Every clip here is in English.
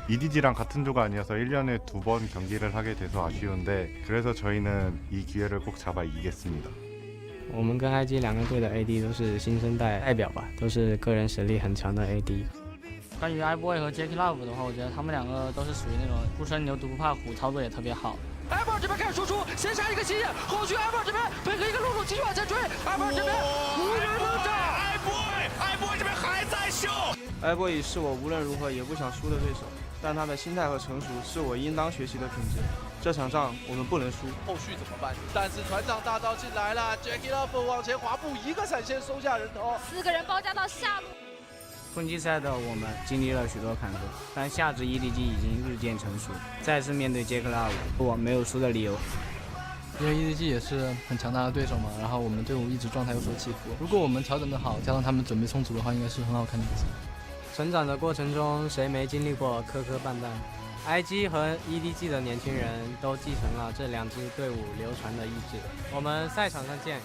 EDG랑 같은 조가 아니어서 1년에 2번 경기를 하게 돼서 아쉬운데 그래서 저희는 이 기회를 꼭 잡아 이기겠습니다. 我们跟 IG 两个队的 AD 都是新生代代表吧，都是个人实力很强的 AD。关于 iBoy 和 Jackie Love 的话，我觉得他们两个都是属于那种初生牛犊不怕虎，操作也特别好。iBoy 这边开始输出，先杀一个新人，后续 iBoy 这边配合一个露露继续往前追 ，iBoy 这边无人能战 ，iBoy 这边还在秀。iBoy 是我无论如何也不想输的对手，但他的心态和成熟是我应当学习的品质。这场仗我们不能输。后续怎么办？但是船长大招进来了 ，Jackie Love 往前滑步，一个闪现收下人头，4个人包夹到下路。春季赛的我们经历了许多坎坷，但下支 EDG 已经日渐成熟。再次面对杰克拉五，我没有输的理由。因为 EDG 也是很强大的对手嘛，然后我们队伍一直状态有所起伏。如果我们调整得好，加上他们准备充足的话，应该是很好看的比赛。成长的过程中，谁没经历过磕磕绊绊？IG 和 EDG 的年轻人都继承了这两支队伍流传的意志。我们赛场上见。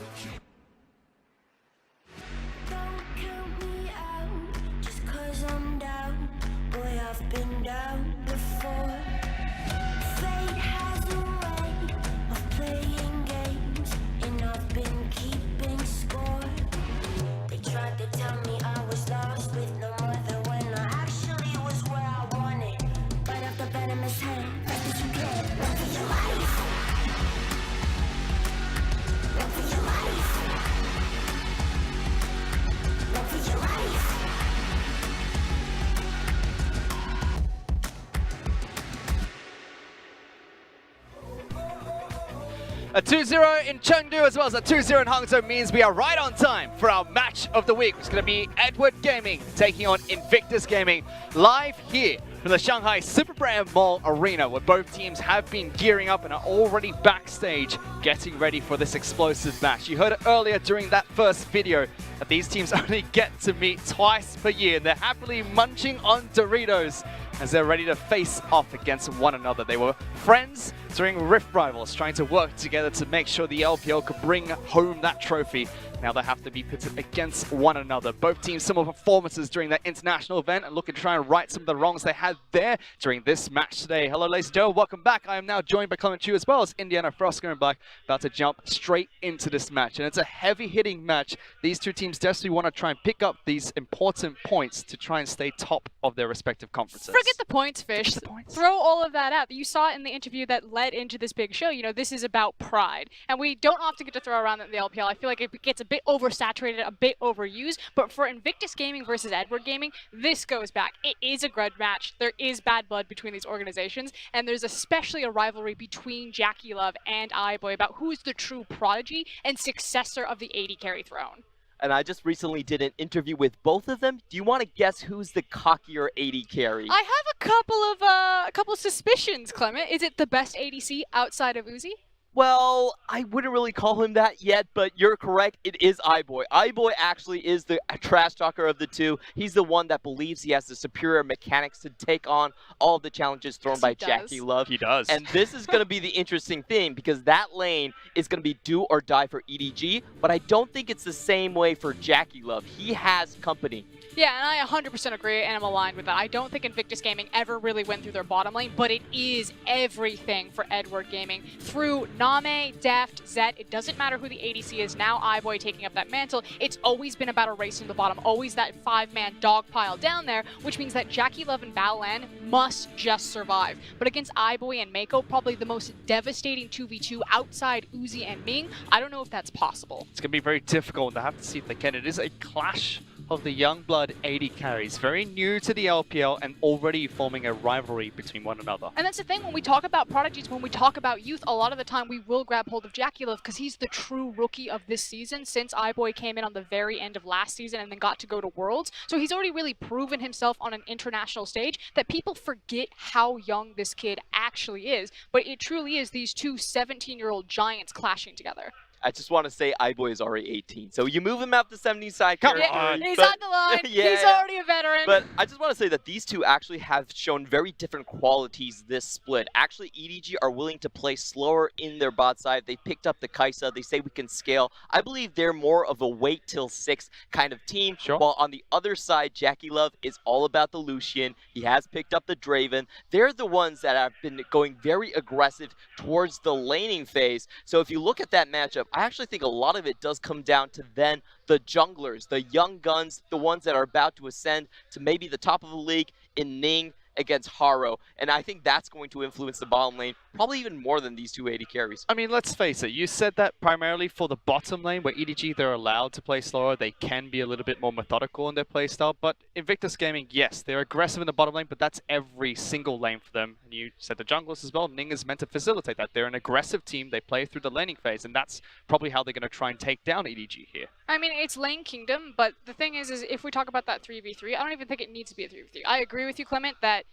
A 2-0 in Chengdu as well as a 2-0 in Hangzhou means we are right on time for our match of the week. It's going to be Edward Gaming taking on Invictus Gaming live here from the Shanghai Super Brand Mall Arena, where both teams have been gearing up and are already backstage getting ready for this explosive match. You heard it earlier during that first video that these teams only get to meet twice per year, and they're happily munching on Doritos as they're ready to face off against one another. They were friends during Rift Rivals, trying to work together to make sure the LPL could bring home that trophy. Now they have to be pitted against one another. Both teams similar performances during that international event and looking to try and right some of the wrongs they had there during this match today. Hello ladies and gentlemen, welcome back. I am now joined by Clement Chu as well as Indiana Frosco and Black, about to jump straight into this match. And it's a heavy hitting match. These two teams desperately want to try and pick up these important points to try and stay top of their respective conferences. Forget the points, Fish. Throw all of that out. You saw it in the interview that led into this big show. You know, this is about pride. And we don't often get to throw around the LPL. I feel like it gets a bit oversaturated, a bit overused. But for Invictus Gaming versus Edward Gaming, this goes back. It is a grudge match. There is bad blood between these organizations. And there's especially a rivalry between Jackie Love and iBoy about who's the true prodigy and successor of the AD carry throne. And I just recently did an interview with both of them. Do you want to guess who's the cockier AD carry? I have a couple of suspicions, Clement. Is it the best ADC outside of Uzi? Well, I wouldn't really call him that yet, but you're correct. It is iBoy. iBoy actually is the trash talker of the two. He's the one that believes he has the superior mechanics to take on all of the challenges thrown by Jackie Love. He does. And this is going to be the interesting thing, because that lane is going to be do or die for EDG, but I don't think it's the same way for Jackie Love. He has company. Yeah, and I 100% agree, and I'm aligned with that. I don't think Invictus Gaming ever really went through their bottom lane, but it is everything for Edward Gaming. Through Name, Deft, Zed, it doesn't matter who the ADC is, now iBoy taking up that mantle, it's always been about a race to the bottom, always that 5-man dog pile down there, which means that Jackie Love and Battleland must just survive. But against iBoy and Mako, probably the most devastating 2v2 outside Uzi and Ming, I don't know if that's possible. It's going to be very difficult. They have to see if they can. It is a clash of the Youngblood AD carries, very new to the LPL and already forming a rivalry between one another. And that's the thing, when we talk about prodigies, when we talk about youth, a lot of the time we will grab hold of Jackie Love because he's the true rookie of this season since iBoy came in on the very end of last season and then got to go to Worlds. So he's already really proven himself on an international stage that people forget how young this kid actually is. But it truly is these two 17-year-old giants clashing together. I just want to say iBoy is already 18. So you move him out the 70 side Come character. on. He's but- on the line. Yeah, He's yeah. already a veteran. But I just want to say that these two actually have shown very different qualities this split. Actually, EDG are willing to play slower in their bot side. They picked up the Kaisa. They say we can scale. I believe they're more of a wait till 6 kind of team. Sure. While on the other side, Jackie Love is all about the Lucian. He has picked up the Draven. They're the ones that have been going very aggressive towards the laning phase. So if you look at that matchup, I actually think a lot of it does come down to then the junglers, the young guns, the ones that are about to ascend to maybe the top of the league in Ning against Haro. And I think that's going to influence the bottom lane, probably even more than these two AD carries. I mean, let's face it, you said that primarily for the bottom lane, where EDG, they're allowed to play slower, they can be a little bit more methodical in their playstyle, but Invictus Gaming, yes, they're aggressive in the bottom lane, but that's every single lane for them. And you said the junglers as well, Ning is meant to facilitate that. They're an aggressive team, they play through the laning phase, and that's probably how they're going to try and take down EDG here. I mean, it's Lane Kingdom, but the thing is if we talk about that 3v3, I don't even think it needs to be a 3v3. I agree with you, Clement, that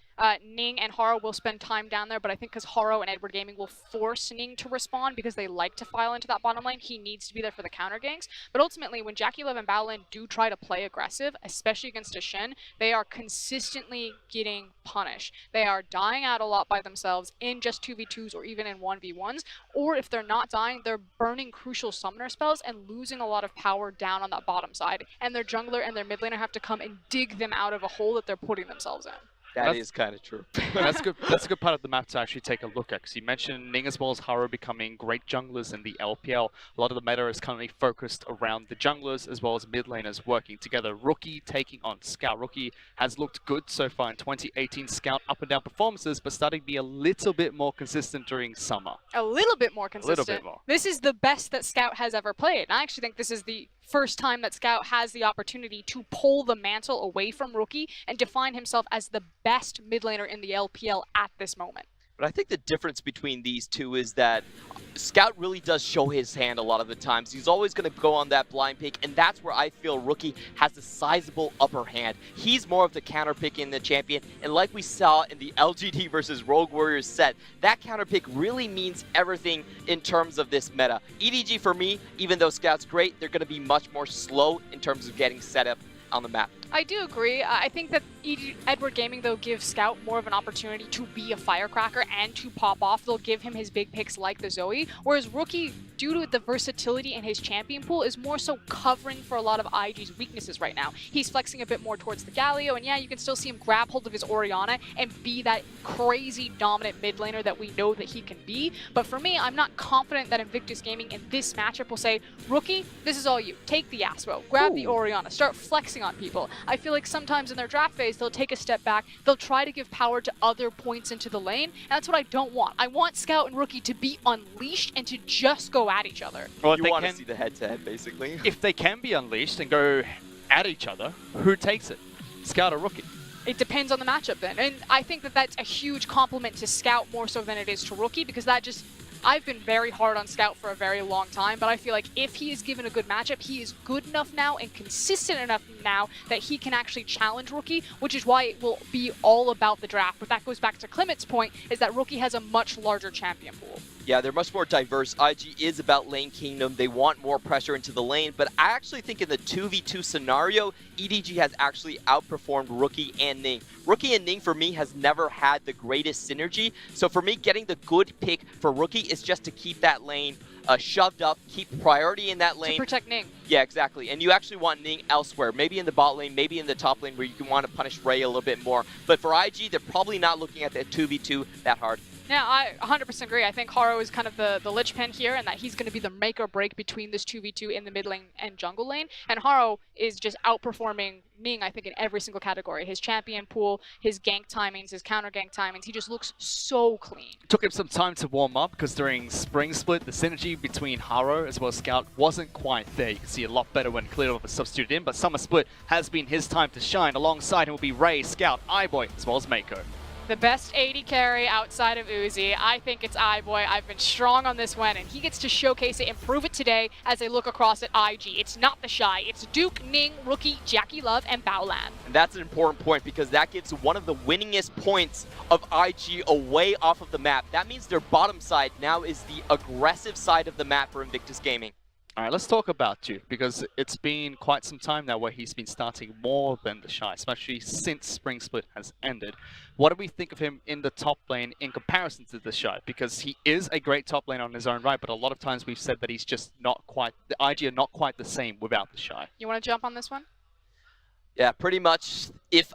Ning and Haro will spend time down there, but I think because Haro and Edward Gaming will force Ning to respond because they like to file into that bottom lane, he needs to be there for the counter ganks. But ultimately, when Jackie Love and Baolin do try to play aggressive, especially against a Shen, they are consistently getting punished. They are dying out a lot by themselves in just 2v2s or even in 1v1s, or if they're not dying, they're burning crucial summoner spells and losing a lot of power down on that bottom side, and their jungler and their mid laner have to come and dig them out of a hole that they're putting themselves in. That is kind of true. That's good. That's a good part of the map to actually take a look at, because you mentioned Ning as well as Haro becoming great junglers in the LPL. A lot of the meta is currently focused around the junglers as well as mid laners working together. Rookie taking on Scout. Rookie has looked good so far in 2018 Scout up and down performances, but starting to be a little bit more consistent during summer. A little bit more consistent. bit more. This is the best that Scout has ever played. And I actually think this is the first time that Scout has the opportunity to pull the mantle away from Rookie and define himself as the best mid laner in the LPL at this moment. But I think the difference between these two is that Scout really does show his hand a lot of the times. He's always going to go on that blind pick, and that's where I feel Rookie has a sizable upper hand. He's more of the counter pick in the champion, and like we saw in the LGD versus Rogue Warriors set, that counter pick really means everything in terms of this meta. EDG for me, even though Scout's great, they're going to be much more slow in terms of getting set up on the map. I do agree. I think that Edward Gaming, though, gives Scout more of an opportunity to be a firecracker and to pop off. They'll give him his big picks like the Zoe, whereas Rookie, due to the versatility in his champion pool, is more so covering for a lot of IG's weaknesses right now. He's flexing a bit more towards the Galio, and yeah, you can still see him grab hold of his Orianna and be that crazy dominant mid laner that we know that he can be. But for me, I'm not confident that Invictus Gaming in this matchup will say, Rookie, this is all you. Take the Yasuo, grab the Orianna, start flexing on people. I feel like sometimes in their draft phase, they'll take a step back, they'll try to give power to other points into the lane, and that's what I don't want. I want Scout and Rookie to be unleashed and to just go at each other. Well, You want to see the head-to-head, basically. if they can be unleashed and go at each other, who takes it? Scout or Rookie? It depends on the matchup then, and I think that that's a huge compliment to Scout more so than it is to Rookie, because that just... I've been very hard on Scout for a very long time, but I feel like if he is given a good matchup, he is good enough now and consistent enough now that he can actually challenge Rookie, which is why it will be all about the draft. But that goes back to Clement's point, is that Rookie has a much larger champion pool. Yeah, they're much more diverse. IG is about lane kingdom. They want more pressure into the lane, but I actually think in the 2v2 scenario, EDG has actually outperformed Rookie and Ning. Rookie and Ning, for me, has never had the greatest synergy. So for me, getting the good pick for Rookie is just to keep that lane shoved up, keep priority in that lane. To protect Ning. Yeah, exactly. And you actually want Ning elsewhere, maybe in the bot lane, maybe in the top lane where you can want to punish Ray a little bit more. But for IG, they're probably not looking at the 2v2 that hard. Yeah, I 100% agree. I think Haro is kind of the linchpin here, and that he's going to be the make or break between this 2v2 in the mid lane and jungle lane. And Haro is just outperforming Ning, I think, in every single category. His champion pool, his gank timings, his counter gank timings, he just looks so clean. Took him some time to warm up, because during Spring Split, the synergy between Haro as well as Scout wasn't quite there. You can see a lot better when Clearlove was substituted in, but Summer Split has been his time to shine. Alongside him will be Ray, Scout, iBoy, as well as Mako. The best AD carry outside of Uzi, I think it's iBoy. I've been strong on this one, and he gets to showcase it and prove it today as they look across at IG. It's not the Shy, it's Duke, Ning, Rookie, Jackie Love, and Baolan. And that's an important point because that gives one of the winningest points of IG away off of the map. That means their bottom side now is the aggressive side of the map for Invictus Gaming. All right, let's talk about Duke, because it's been quite some time now where he's been starting more than the Shy, especially since Spring Split has ended. What do we think of him in the top lane in comparison to the Shy? Because he is a great top lane on his own right, but a lot of times we've said that he's just not quite, the IG are not quite the same without the Shy. You want to jump on this one? Yeah, pretty much. If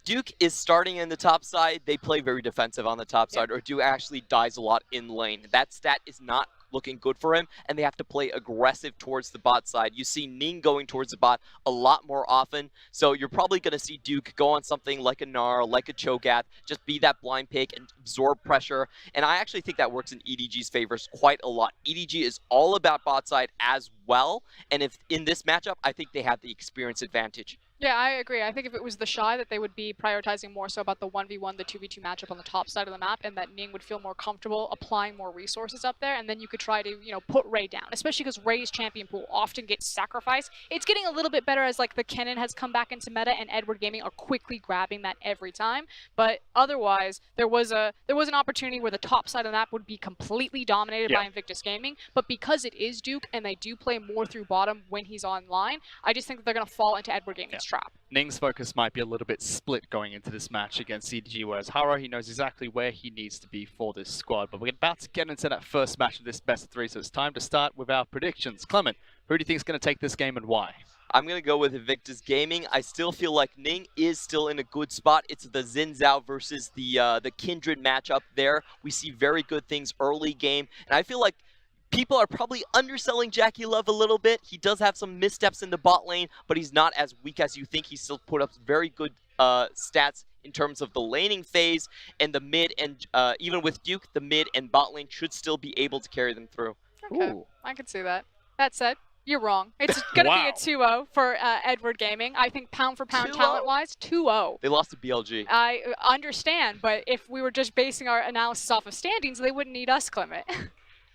Duke is starting in the top side, they play very defensive on the top side, or Duke actually dies a lot in lane. That stat is not looking good for him, and they have to play aggressive towards the bot side. You see Ning going towards the bot a lot more often, so you're probably going to see Duke go on something like a Gnar, like a Cho'Gath, just be that blind pick and absorb pressure, and I actually think that works in EDG's favors quite a lot. EDG is all about bot side as well, and if in this matchup, I think they have the experience advantage. Yeah, I agree. I think if it was the Shy, that they would be prioritizing more so about the 1v1, the 2v2 matchup on the top side of the map, and that Ning would feel more comfortable applying more resources up there, and then you could try to, you know, put Ray down, especially because Ray's champion pool often gets sacrificed. It's getting a little bit better as, like, the Kennen has come back into meta, and Edward Gaming are quickly grabbing that every time, but otherwise, there was an opportunity where the top side of the map would be completely dominated by Invictus Gaming, but because it is Duke, and they do play more through bottom when he's online, I just think that they're going to fall into Edward Gaming's trap. Ning's focus might be a little bit split going into this match against EDG, whereas Haro, he knows exactly where he needs to be for this squad. But we're about to get into that first match of this best of three, so it's time to start with our predictions. Clement, who do you think is going to take this game and why? I'm going to go with Invictus Gaming. I still feel like Ning is still in a good spot. It's the Xin Zhao versus the Kindred matchup there. We see very good things early game, and I feel like people are probably underselling JackeyLove a little bit. He does have some missteps in the bot lane, but he's not as weak as you think. He still put up very good stats in terms of the laning phase and the mid, and even with Duke, the mid and bot lane should still be able to carry them through. Okay, I can see that. That said, you're wrong. It's going to be a 2-0 for Edward Gaming. I think pound for pound talent-wise, 2-0. They lost to BLG. I understand, but if we were just basing our analysis off of standings, they wouldn't need us, Clement.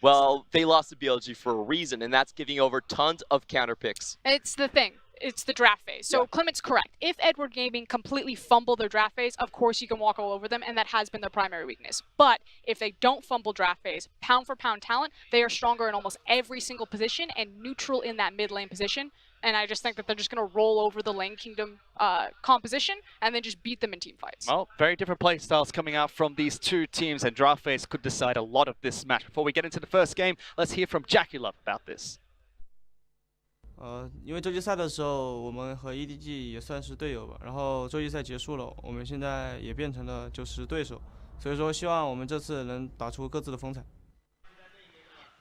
Well, they lost to BLG for a reason, and that's giving over tons of counter picks. It's the thing. It's the draft phase. So Clement's correct. If Edward Gaming completely fumble their draft phase, of course you can walk all over them, and that has been their primary weakness. But if they don't fumble draft phase, pound for pound talent, they are stronger in almost every single position and neutral in that mid lane position. And I just think that they're just going to roll over the Lane Kingdom composition and then just beat them in team fights. Well, very different play styles coming out from these two teams, and draft phase could decide a lot of this match. Before we get into the first game, let's hear from JackeyLove about this. 因为洲际赛的时候，我们和 EDG 也算是队友吧。然后洲际赛结束了，我们现在也变成了就是对手，所以说希望我们这次能打出各自的风采。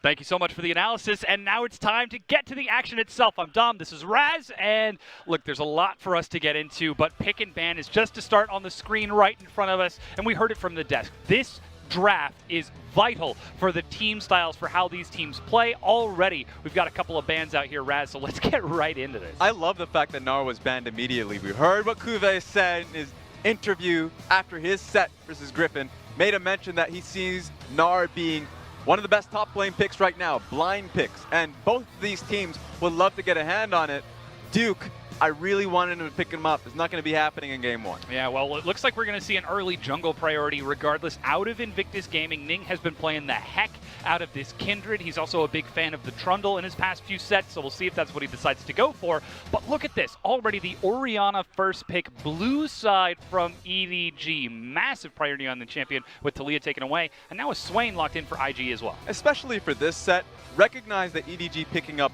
Thank you so much for the analysis, and now it's time to get to the action itself. I'm Dom, this is Raz, and look, there's a lot for us to get into, but pick and ban is just to start on the screen right in front of us, and we heard it from the desk. This draft is vital for the team styles, for how these teams play. Already, we've got a couple of bans out here, Raz, so let's get right into this. I love the fact that Gnar was banned immediately. We heard what Kuve said in his interview after his set versus Griffin. Made a mention that he sees Gnar being one of the best top lane picks right now, blind picks, and both of these teams would love to get a hand on it. Duke, I really wanted him to pick him up. It's not going to be happening in game one. Yeah, well, it looks like we're going to see an early jungle priority regardless. Out of Invictus Gaming, Ning has been playing the heck out of this Kindred. He's also a big fan of the Trundle in his past few sets, so we'll see if that's what he decides to go for. But look at this. Already the Orianna first pick, blue side from EDG. Massive priority on the champion with Taliyah taken away. And now a Swain locked in for IG as well. Especially for this set, recognize that EDG picking up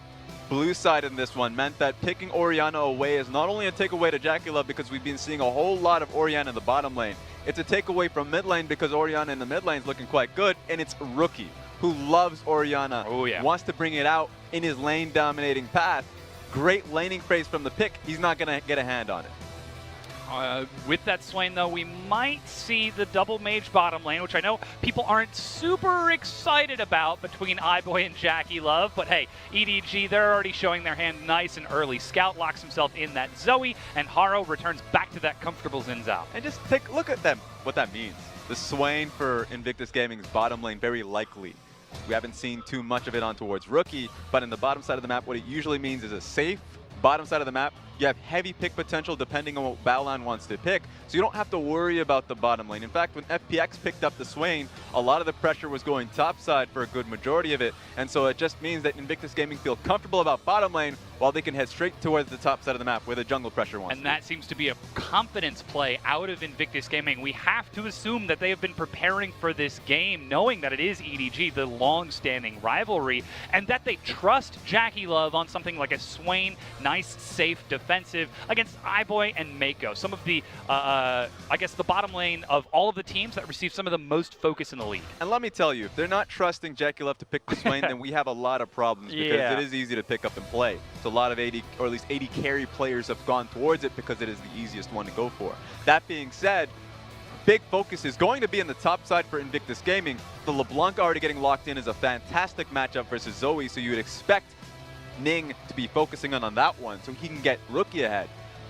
blue side in this one meant that picking Orianna away is not only a takeaway to JackeyLove because we've been seeing a whole lot of Orianna in the bottom lane. It's a takeaway from mid lane because Orianna in the mid lane is looking quite good, and it's Rookie who loves Orianna. Oh yeah. Wants to bring it out in his lane dominating path. Great laning phase from the pick. He's not going to get a hand on it. With that Swain, though, we might see the double mage bottom lane, which I know people aren't super excited about between iBoy and JackeyLove, but hey, EDG, they're already showing their hand nice and early. Scout locks himself in that Zoe, and Haro returns back to that comfortable Xin Zhao. And just take a look at them, what that means. The Swain for Invictus Gaming's bottom lane, very likely. We haven't seen too much of it on towards Rookie, but in the bottom side of the map, what it usually means is a safe bottom side of the map, you have heavy pick potential depending on what Battleland wants to pick, so you don't have to worry about the bottom lane. In fact, when FPX picked up the Swain, a lot of the pressure was going top side for a good majority of it, and so it just means that Invictus Gaming feel comfortable about bottom lane while they can head straight towards the top side of the map where the jungle pressure wants And that seems to be a confidence play out of Invictus Gaming. We have to assume that they have been preparing for this game, knowing that it is EDG, the long-standing rivalry, and that they trust Jackie Love on something like a Swain, nice, safe, defensive against iBoy and Mako. Some of the, I guess, the bottom lane of all of the teams that receive some of the most focus in the league. And let me tell you, if they're not trusting Jackie Love to pick the Swain, then we have a lot of problems because it is easy to pick up and play. So a lot of AD, or at least AD carry players have gone towards it because it is the easiest one to go for. That being said, big focus is going to be in the top side for Invictus Gaming. The LeBlanc already getting locked in is a fantastic matchup versus Zoe, so you would expect Ning to be focusing on that one so he can get Rookie ahead.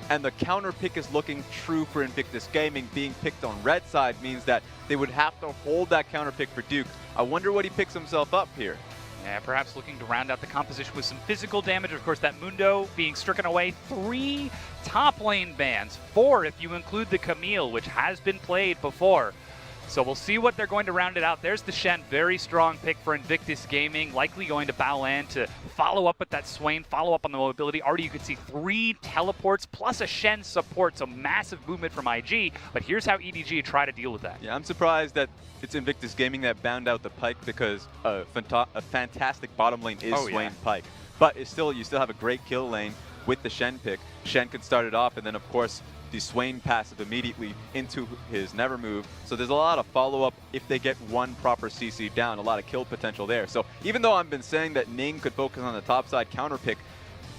And the counter pick is looking true for Invictus Gaming. Being picked on red side means that they would have to hold that counter pick for Duke. I wonder what he picks himself up here. Yeah, perhaps looking to round out the composition with some physical damage. Of course, that Mundo being stricken away. 3 top lane bans, 4 if you include the Camille, which has been played before. So we'll see what they're going to round it out. There's the Shen, very strong pick for Invictus Gaming, likely going to Baolan to follow up with that Swain, follow up on the mobility. Already you can see 3 teleports plus a Shen support, so massive movement from IG. But here's how EDG try to deal with that. Yeah, I'm surprised that it's Invictus Gaming that bound out the Pyke because a fantastic bottom lane is Swain Pyke. But it's still, you still have a great kill lane with the Shen pick. Shen can start it off, and then of course the Swain passive immediately into his never move. So there's a lot of follow-up if they get one proper CC down, a lot of kill potential there. So even though I've been saying that Ning could focus on the top side counter pick,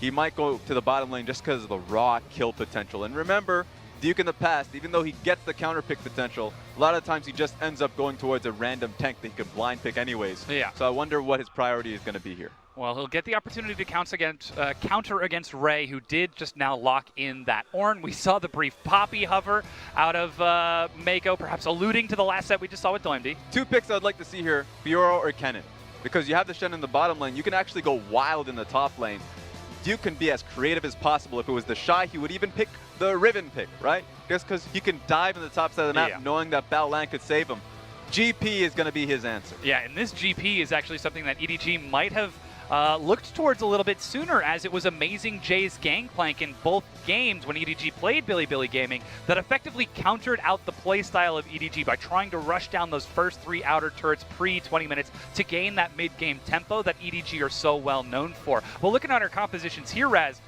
he might go to the bottom lane just because of the raw kill potential. And remember, Duke in the past, even though he gets the counter pick potential, a lot of times he just ends up going towards a random tank that he could blind pick anyways. Yeah. So I wonder what his priority is going to be here. Well, he'll get the opportunity to counter against Ray, who did just now lock in that Ornn. We saw the brief Poppy hover out of Mako, perhaps alluding to the last set we just saw with DoMD. 2 picks I'd like to see here, Fiora or Kennen. Because you have the Shen in the bottom lane, you can actually go wild in the top lane. Duke can be as creative as possible. If it was the Shy, he would even pick the Riven pick, right? Just because he can dive in the top side of the map knowing that Baolan could save him. GP is going to be his answer. Yeah, and this GP is actually something that EDG might have looked towards a little bit sooner, as it was Amazing Jay's Gangplank in both games when EDG played Billy Gaming that effectively countered out the playstyle of EDG by trying to rush down those first 3 outer turrets pre-20 minutes to gain that mid-game tempo that EDG are so well known for. Well, looking at our compositions here, Raz,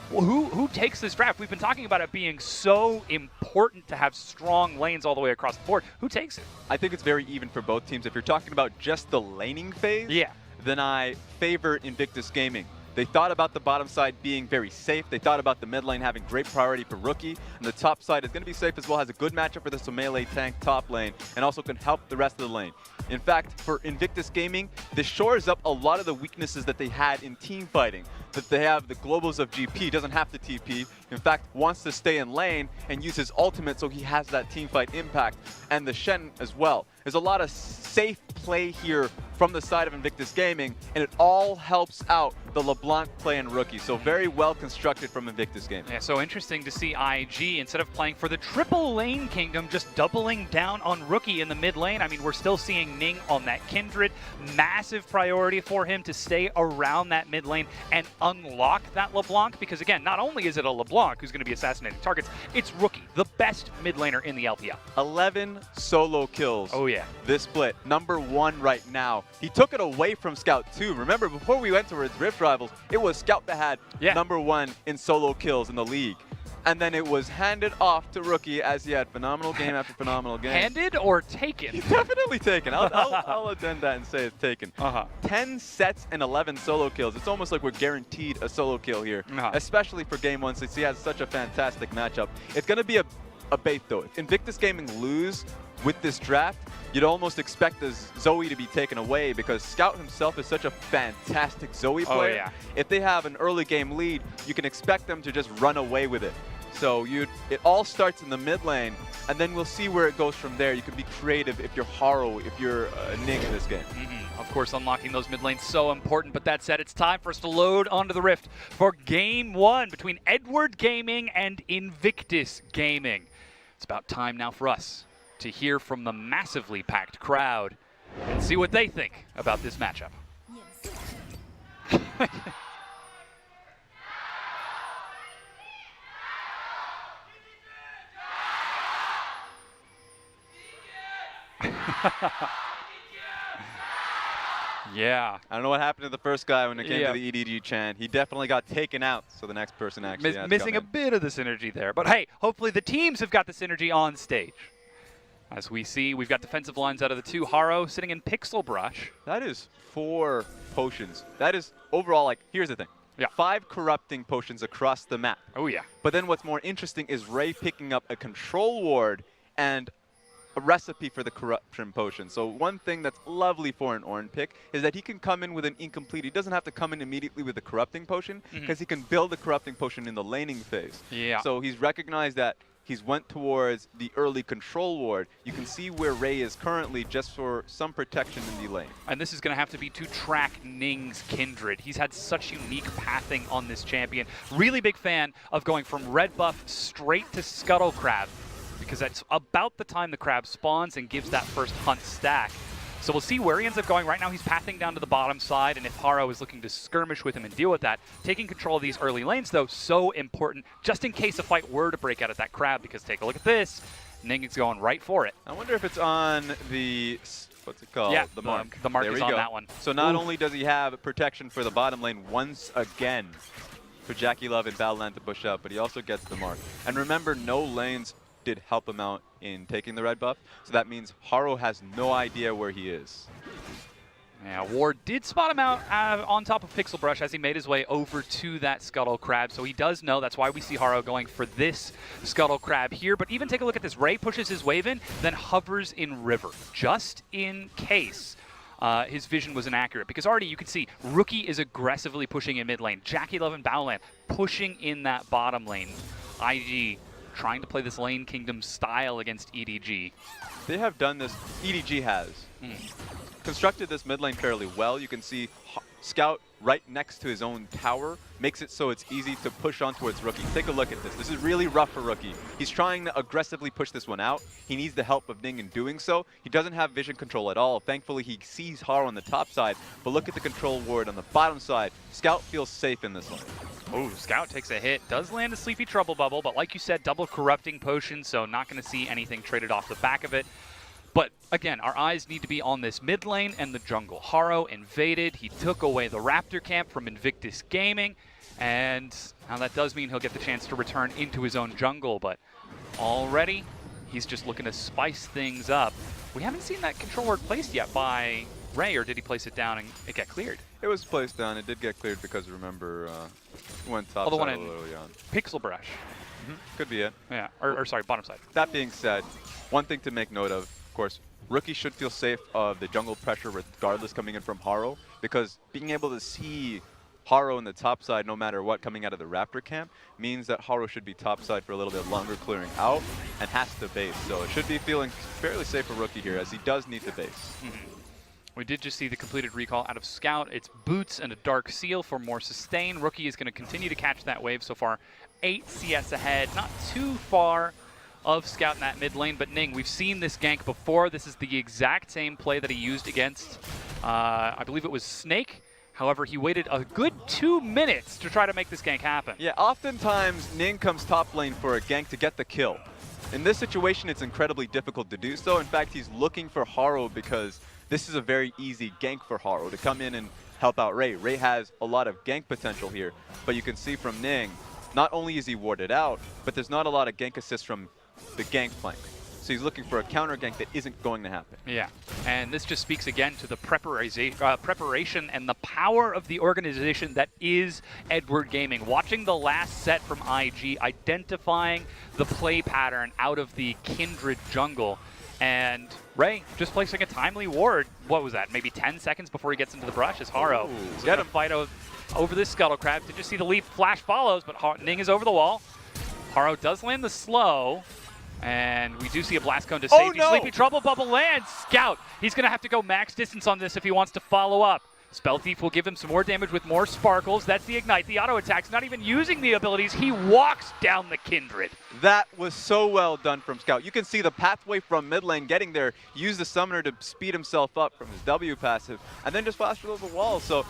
who takes this draft? We've been talking about it being so important to have strong lanes all the way across the board. Who takes it? I think it's very even for both teams. If you're talking about just the laning phase, then I favor Invictus Gaming. They thought about the bottom side being very safe. They thought about the mid lane having great priority for Rookie. And the top side is going to be safe as well, has a good matchup for the melee tank top lane, and also can help the rest of the lane. In fact, for Invictus Gaming, this shores up a lot of the weaknesses that they had in team fighting. That they have the globals of GP, doesn't have to TP, in fact wants to stay in lane and use his ultimate so he has that team fight impact, and the Shen as well. There's a lot of safe play here from the side of Invictus Gaming, and it all helps out the LeBlanc play and Rookie, so very well constructed from Invictus Gaming. Yeah, so interesting to see IG, instead of playing for the triple lane kingdom, just doubling down on Rookie in the mid lane. I mean, we're still seeing Ning on that Kindred. Massive priority for him to stay around that mid lane and unlock that LeBlanc, because again, not only is it a LeBlanc who's going to be assassinating targets, it's Rookie, the best mid laner in the LPL. 11 solo kills. Oh yeah. This split, #1 right now. He took it away from Scout too. Remember, before we went towards Rift Rivals, it was Scout that had #1 in solo kills in the league. And then it was handed off to Rookie as he had phenomenal game after phenomenal game. Handed or taken? He's definitely taken. I'll attend that and say it's taken. 10 sets and 11 solo kills. It's almost like we're guaranteed a solo kill here, especially for game 1 since he has such a fantastic matchup. It's going to be a bait though. If Invictus Gaming lose with this draft, you'd almost expect the Zoe to be taken away because Scout himself is such a fantastic Zoe player. If they have an early game lead, you can expect them to just run away with it. So it all starts in the mid lane, and then we'll see where it goes from there. You can be creative if you're Haro, if you're Ning in this game. Of course, unlocking those mid lanes so important, but that said, it's time for us to load onto the Rift for Game 1 between Edward Gaming and Invictus Gaming. It's about time now for us to hear from the massively packed crowd and see what they think about this matchup. Yeah. I don't know what happened to the first guy when it came to the EDG chant. He definitely got taken out, so the next person actually has missing a bit of the synergy there. But hey, hopefully the teams have got the synergy on stage. As we see, we've got defensive lines out of the 2. Haro sitting in Pixel Brush. That is 4 potions. That is overall, like, here's the thing. Yeah. 5 corrupting potions across the map. Oh, yeah. But then what's more interesting is Ray picking up a control ward and a recipe for the corruption potion. So one thing that's lovely for an Ornn pick is that he can come in with an incomplete. He doesn't have to come in immediately with a corrupting potion because he can build the corrupting potion in the laning phase. Yeah. So he's recognized that he's went towards the early control ward. You can see where Ray is currently just for some protection in the lane. And this is going to have to be to track Ning's Kindred. He's had such unique pathing on this champion. Really big fan of going from red buff straight to Scuttle Crab, because that's about the time the crab spawns and gives that first hunt stack. So we'll see where he ends up going. Right now he's pathing down to the bottom side, and if Haro is looking to skirmish with him and deal with that, taking control of these early lanes, though, so important, just in case a fight were to break out at that crab, because take a look at this. Ning is going right for it. I wonder if it's on the, what's it called? Yeah, the mark. The mark there is we on go. that one. So not only does he have protection for the bottom lane once again for Jackie Love and Battleland to push up, but he also gets the mark. And remember, no lanes did help him out in taking the red buff, so that means Haro has no idea where he is. Yeah, Ward did spot him out on top of Pixel Brush as he made his way over to that Scuttle Crab, so he does know. That's why we see Haro going for this Scuttle Crab here. But even take a look at this. Ray pushes his wave in, then hovers in river, just in case his vision was inaccurate. Because already you can see Rookie is aggressively pushing in mid lane. Jackie Love and Battleland pushing in that bottom lane. IG trying to play this Lane Kingdom style against EDG. They have done this, EDG has. Constructed this mid lane fairly well. You can see Scout right next to his own tower, makes it so it's easy to push on towards Rookie. Take a look at this. This is really rough for Rookie. He's trying to aggressively push this one out. He needs the help of Ning in doing so. He doesn't have vision control at all. Thankfully, he sees Haro on the top side, but look at the control ward on the bottom side. Scout feels safe in this lane. Oh, Scout takes a hit, does land a Sleepy Trouble Bubble, but like you said, double corrupting potion, so not going to see anything traded off the back of it. But again, our eyes need to be on this mid lane and the jungle. Haro invaded, he took away the Raptor camp from Invictus Gaming, and now that does mean he'll get the chance to return into his own jungle, but already he's just looking to spice things up. We haven't seen that control ward placed yet by Ray, or did he place it down and it got cleared? It was placed down. It did get cleared because, remember, it went top the one side in early on. Pixel Brush. Could be it. Yeah, or sorry, bottom side. That being said, one thing to make note of course, Rookie should feel safe of the jungle pressure regardless coming in from Haro, because being able to see Haro in the top side no matter what coming out of the Raptor camp means that Haro should be top side for a little bit longer clearing out and has to base. So it should be feeling fairly safe for Rookie here as he does need to base. We did just see the completed recall out of Scout. It's Boots and a Dark Seal for more sustain. Rookie is going to continue to catch that wave so far. 8 CS ahead, not too far of Scout in that mid lane, but Ning, we've seen this gank before. This is the exact same play that he used against, I believe it was Snake. However, he waited a good 2 minutes to try to make this gank happen. Yeah, oftentimes Ning comes top lane for a gank to get the kill. In this situation, it's incredibly difficult to do so. In fact, he's looking for Haro because this is a very easy gank for Haro to come in and help out Ray. Ray has a lot of gank potential here, but you can see from Ning, not only is he warded out, but there's not a lot of gank assists from the gank flank. So he's looking for a counter gank that isn't going to happen. Yeah, and this just speaks again to the preparation and the power of the organization that is Edward Gaming. Watching the last set from IG, identifying the play pattern out of the Kindred jungle, and Ray just placing a timely ward. What was that, maybe 10 seconds before he gets into the brush as Haro is going to fight over this Scuttle Crab. Did you see the leap? Flash follows, but Ning is over the wall. Haro does land the slow, and we do see a blast cone to safety. no! Sleepy Trouble Bubble lands. Scout, he's going to have to go max distance on this if he wants to follow up. Spell Thief will give him some more damage with more sparkles. That's the Ignite. The auto attack's not even using the abilities. He walks down the Kindred. That was so well done from Scout. You can see the pathway from mid lane getting there, use the summoner to speed himself up from his W passive, and then just flash through the wall. So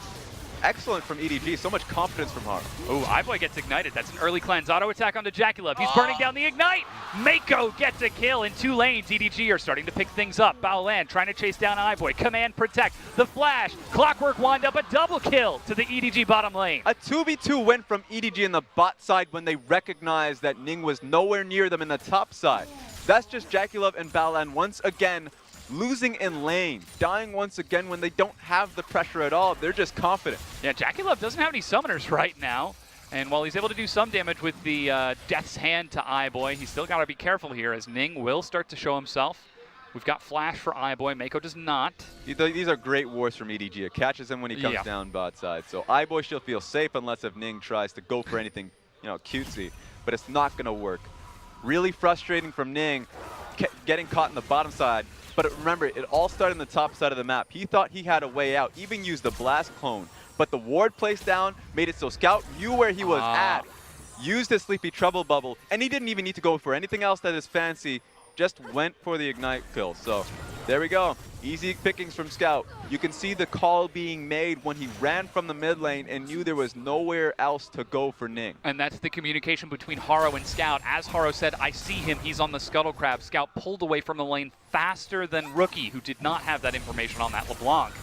excellent from EDG, so much confidence from Haro. Oh, iBoy gets ignited. That's an early cleanse. Auto attack onto Jackulov. He's burning down the Ignite. Mako gets a kill in 2 lanes. EDG are starting to pick things up. Baolan trying to chase down iBoy. Command protect. The flash. Clockwork wind up a double kill to the EDG bottom lane. A 2v2 win from EDG in the bot side when they recognized that Ning was nowhere near them in the top side. That's just Jackulov and Baolan once again losing in lane, dying once again when they don't have the pressure at all. They're just confident. Yeah, Jackulov doesn't have any summoners right now. And while he's able to do some damage with the Death's Hand to iBoy, he's still got to be careful here as Ning will start to show himself. We've got Flash for iBoy. Mako does not. These are great wars from EDG. It catches him when he comes down bot side. So iBoy should feel safe unless if Ning tries to go for anything, cutesy. But it's not going to work. Really frustrating from Ning, getting caught in the bottom side. But remember, it all started on the top side of the map. He thought he had a way out, even used the blast clone. But the ward placed down made it so Scout knew where he was at, used his Sleepy Trouble Bubble, and he didn't even need to go for anything else that is fancy, just went for the Ignite kill. So there we go. Easy pickings from Scout. You can see the call being made when he ran from the mid lane and knew there was nowhere else to go for Ning. And that's the communication between Haro and Scout. As Haro said, I see him, he's on the Scuttle Crab. Scout pulled away from the lane faster than Rookie, who did not have that information on that LeBlanc.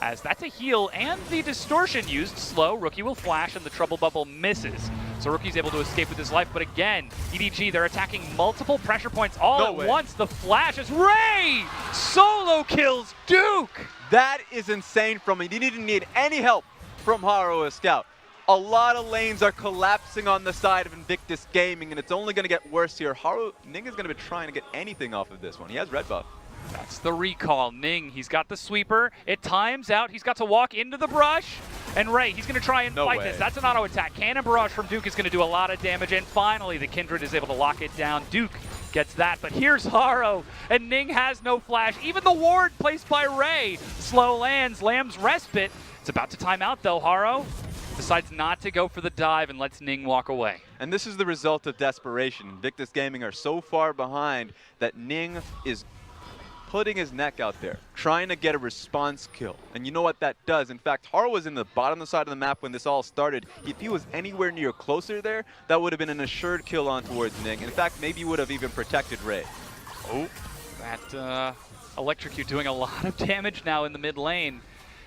As that's a heal and the distortion used slow. Rookie will flash and the Trouble Bubble misses. So Rookie's able to escape with his life, but again, EDG, they're attacking multiple pressure points all at once. The flash is Ray! Solo kills Duke! That is insane from him. He didn't need any help from Haro or Scout. A lot of lanes are collapsing on the side of Invictus Gaming, and it's only going to get worse here. Ning is going to be trying to get anything off of this one. He has red buff. That's the recall. Ning, he's got the sweeper. It times out. He's got to walk into the brush. And Ray, he's going to try and fight this. That's an auto attack. Cannon Barrage from Duke is going to do a lot of damage. And finally, the Kindred is able to lock it down. Duke gets that. But here's Haro. And Ning has no flash. Even the ward placed by Ray. Slow lands. Lamb's Respite. It's about to time out, though. Haro decides not to go for the dive and lets Ning walk away. And this is the result of desperation. Invictus Gaming are so far behind that Ning is putting his neck out there, trying to get a response kill. And you know what that does? In fact, Haro was in the bottom side of the map when this all started. If he was anywhere near closer there, that would have been an assured kill on towards Ning. In fact, maybe he would have even protected Ray. Oh, that Electrocute doing a lot of damage now in the mid lane.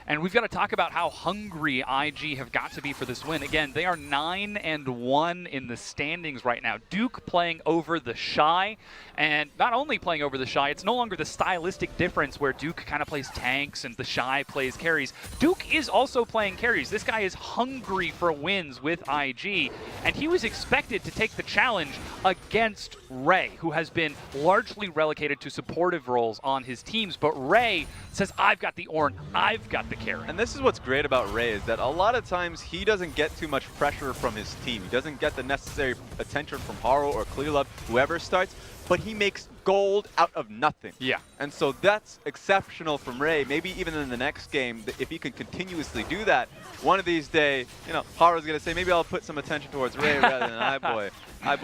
And we've got to talk about how hungry IG have got to be for this win. Again, they are 9-1 in the standings right now. Duke playing over the Shy, and not only playing over the Shy, it's no longer the stylistic difference where Duke kind of plays tanks and the Shy plays carries. Duke is also playing carries. This guy is hungry for wins with IG, and he was expected to take the challenge against Ray, who has been largely relegated to supportive roles on his teams. But Ray says, I've got the Ornn, I've got the carry. And this is what's great about Ray, is that a lot of times he doesn't get too much pressure from his team. He doesn't get the necessary attention from Haro or Clearlove, whoever starts, but he makes gold out of nothing. Yeah. And so that's exceptional from Ray. Maybe even in the next game, if he can continuously do that, one of these days, Haro's going to say, maybe I'll put some attention towards Ray rather than iBoy.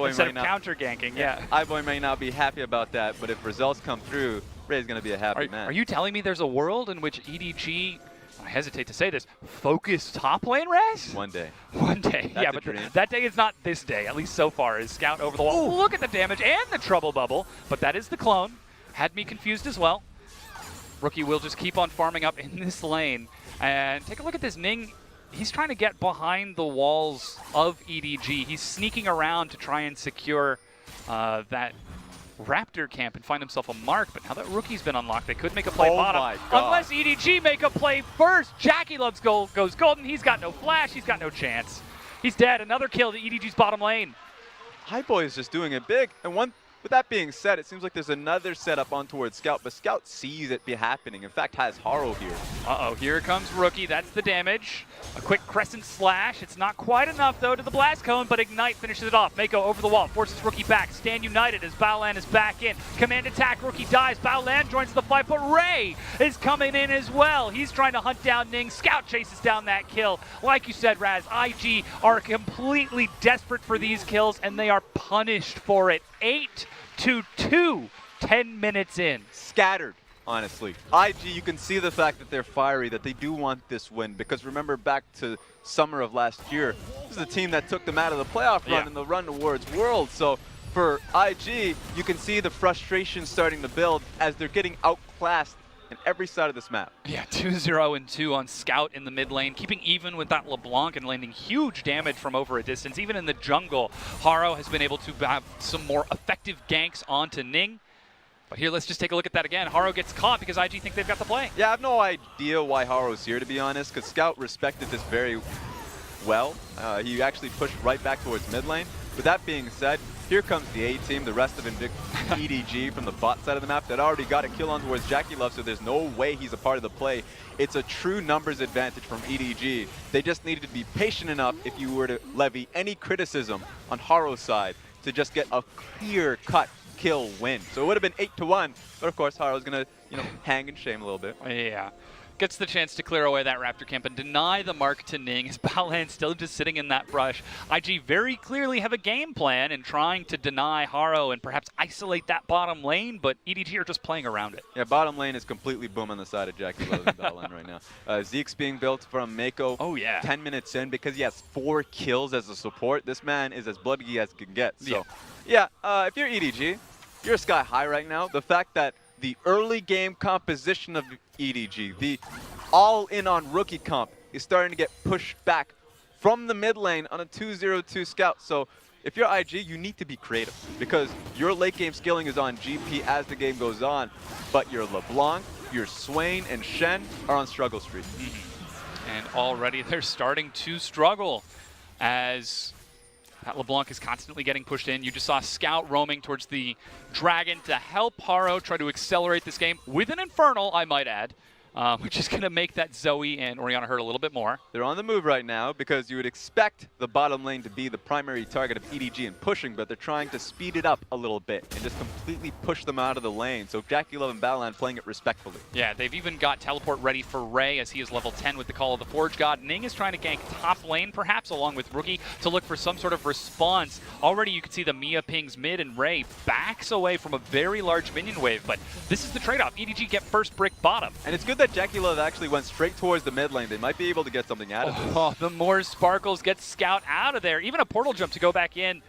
Instead of counter ganking, yeah. iBoy may not be happy about that, but if results come through, Ray's going to be a happy man. Are you telling me there's a world in which EDG, I hesitate to say this, focus top lane res? One day. One day. That's yeah, but that day is not this day, at least so far, is Scout over the wall. Ooh. Look at the damage and the Trouble Bubble, but that is the clone. Had me confused as well. Rookie will just keep on farming up in this lane. And take a look at this Ning. He's trying to get behind the walls of EDG. He's sneaking around to try and secure that Raptor camp and find himself a mark, but now that Rookie's been unlocked, they could make a play bottom. My God. Unless EDG make a play first. Jackulov goes golden. He's got no flash. He's got no chance. He's dead. Another kill to EDG's bottom lane. iBoy is just doing it big. And one With that being said, it seems like there's another setup on towards Scout, but Scout sees it be happening. In fact, has Haro here. Uh-oh, here comes Rookie. That's the damage. A quick crescent slash. It's not quite enough, though, to the blast cone, but Ignite finishes it off. Mako over the wall, forces Rookie back. Stand united as Baolan is back in. Command attack, Rookie dies. Baolan joins the fight, but Ray is coming in as well. He's trying to hunt down Ning. Scout chases down that kill. Like you said, Raz, IG are completely desperate for these kills, and they are punished for it. 8-2, 10 minutes in. Scattered, honestly. IG, you can see the fact that they're fiery, that they do want this win, because remember back to summer of last year, this is the team that took them out of the playoff run and the run towards Worlds. So for IG, you can see the frustration starting to build as they're getting outclassed in every side of this map. Yeah, 2-0-2 on Scout in the mid lane, keeping even with that LeBlanc and landing huge damage from over a distance. Even in the jungle, Haro has been able to have some more effective ganks onto Ning. But here, let's just take a look at that again. Haro gets caught because IG think they've got the play. Yeah, I have no idea why Haro's here, to be honest, because Scout respected this very well. He actually pushed right back towards mid lane. With that being said, here comes the A team, the rest of Invictus EDG from the bot side of the map that already got a kill on towards JackeyLove, so there's no way he's a part of the play. It's a true numbers advantage from EDG. They just needed to be patient enough if you were to levy any criticism on Haro's side to just get a clear-cut kill win. So it would have been 8-1, but of course Haro's gonna, hang in shame a little bit. Yeah. Gets the chance to clear away that Raptor camp and deny the mark to Ning as Baolan still just sitting in that brush. IG very clearly have a game plan in trying to deny Haro and perhaps isolate that bottom lane, but EDG are just playing around it. Yeah, bottom lane is completely boom on the side of JackeyLove and Baolan right now. Zeke's being built from Mako. Oh, yeah. 10 minutes in because he has 4 kills as a support. This man is as bloody as can get. So, yeah, if you're EDG, you're sky high right now. The fact that the early game composition of EDG, the all-in on rookie comp, is starting to get pushed back from the mid lane on a 2-0-2 Scout. So if you're IG, you need to be creative because your late game skilling is on GP as the game goes on, but your LeBlanc, your Swain, and Shen are on struggle street. And already they're starting to struggle as that LeBlanc is constantly getting pushed in. You just saw Scout roaming towards the Dragon to help Haro try to accelerate this game with an Infernal, I might add, which is going to make that Zoe and Orianna hurt a little bit more. They're on the move right now because you would expect the bottom lane to be the primary target of EDG and pushing, but they're trying to speed it up a little bit and just completely push them out of the lane. So JackeyLove and Baolan playing it respectfully. Yeah, they've even got teleport ready for Ray as he is level 10 with the Call of the Forge God. Ning is trying to gank top lane perhaps along with Rookie to look for some sort of response. Already you can see the Mia pings mid and Ray backs away from a very large minion wave, but this is the trade-off. EDG get first brick bottom. And it's good that JackeyLove actually went straight towards the mid lane. They might be able to get something out of this. Oh, the more sparkles get Scout out of there. Even a portal jump to go back in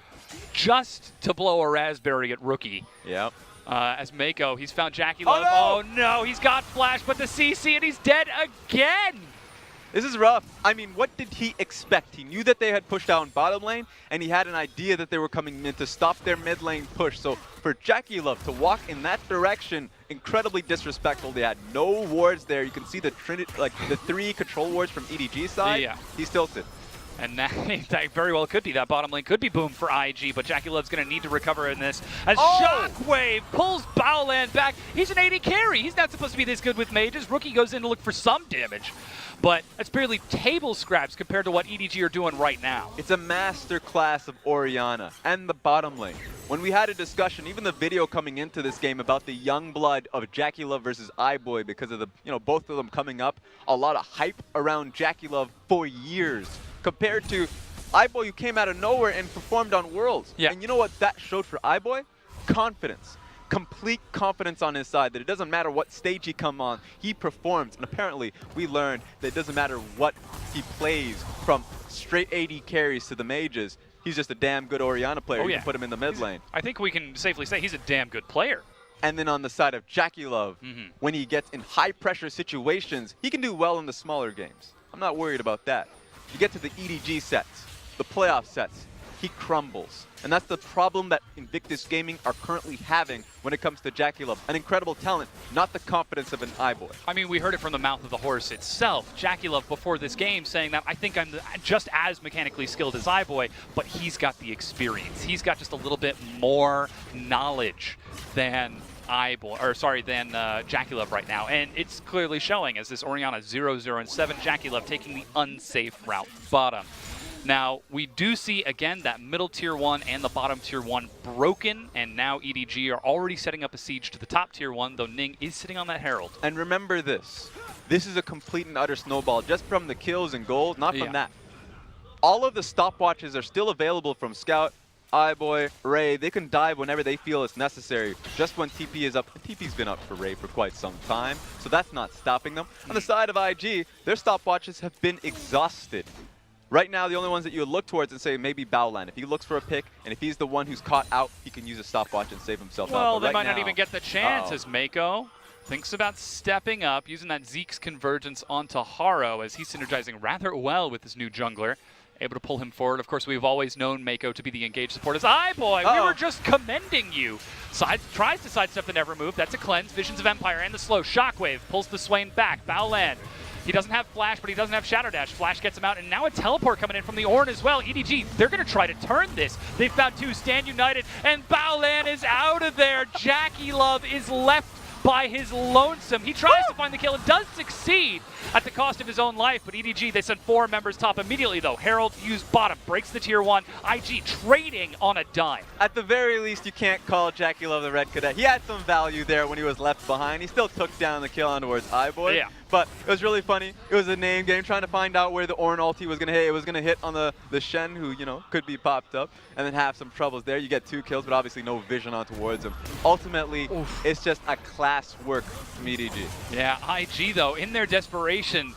just to blow a raspberry at Rookie. Yep. As Mako, he's found JackeyLove. Oh no, he's got flash, but the CC and he's dead again. This is rough. I mean, what did he expect? He knew that they had pushed down bottom lane, and he had an idea that they were coming in to stop their mid lane push. So for JackeyLove to walk in that direction, incredibly disrespectful. They had no wards there. You can see the the 3 control wards from EDG side. Yeah. He's tilted. And that very well could be. That bottom lane could be boom for IG, but JackeyLove's going to need to recover in this. As Shockwave pulls Baolan back. He's an AD carry. He's not supposed to be this good with mages. Rookie goes in to look for some damage, but it's barely table scraps compared to what EDG are doing right now. It's a master class of Orianna and the bottom lane. When we had a discussion, even the video coming into this game about the young blood of JackeyLove versus iBoy because of the, both of them coming up, a lot of hype around JackeyLove for years. Compared to iBoy, who came out of nowhere and performed on Worlds. Yeah. And you know what that showed for iBoy? Confidence. Complete confidence on his side that it doesn't matter what stage he come on, he performs. And apparently, we learned that it doesn't matter what he plays, from straight AD carries to the mages. He's just a damn good Orianna player. You can put him in the mid lane. I think we can safely say he's a damn good player. And then on the side of JackeyLove, when he gets in high-pressure situations, he can do well in the smaller games. I'm not worried about that. You get to the EDG sets, the playoff sets. he crumbles. And that's the problem that Invictus Gaming are currently having when it comes to JackeyLove. An incredible talent, not the confidence of an iBoy. I mean, we heard it from the mouth of the horse itself. JackeyLove before this game saying that I think I'm just as mechanically skilled as iBoy, but he's got the experience. He's got just a little bit more knowledge than JackeyLove right now, and it's clearly showing as this Orianna 0-0 and 7, JackeyLove taking the unsafe route bottom. Now, we do see, again, that middle tier 1 and the bottom tier 1 broken, and now EDG are already setting up a siege to the top tier 1, though Ning is sitting on that Herald. And remember this. This is a complete and utter snowball, just from the kills and gold, not from that. All of the stopwatches are still available from Scout, iBoy, Ray. They can dive whenever they feel it's necessary, just when TP is up. And TP's been up for Ray for quite some time, so that's not stopping them. On the side of IG, their stopwatches have been exhausted. Right now, the only ones that you would look towards and say maybe Baolan. If he looks for a pick, and if he's the one who's caught out, he can use a stopwatch and save himself out. Well, they right might now, not even get the chance as Mako thinks about stepping up, using that Zeke's convergence onto Haro as he's synergizing rather well with his new jungler. Able to pull him forward. Of course, we've always known Mako to be the engaged support as iBoy. We were just commending you. Tries to sidestep the never move. That's a cleanse. Visions of Empire and the slow. Shockwave pulls the Swain back. Baolan. He doesn't have Flash, but he doesn't have Shadow Dash. Flash gets him out, and now a teleport coming in from the Ornn as well. EDG, they're going to try to turn this. They've found 2, stand united, and Baolan is out of there. JackeyLove is left by his lonesome. He tries to find the kill and does succeed at the cost of his own life, but EDG, they send 4 members top immediately though. Herald used bottom, breaks the tier 1. IG trading on a dime. At the very least, you can't call JackeyLove the Red Cadet. He had some value there when he was left behind. He still took down the kill on towards iBoy. Yeah. But it was really funny. It was a name game, trying to find out where the Ornn ulti was going to hit. It was going to hit on the Shen, who, you know, could be popped up, and then have some troubles there. You get 2 kills, but obviously no vision on towards him. Ultimately, it's just a class work from EDG. Yeah, IG, though, in their desperation,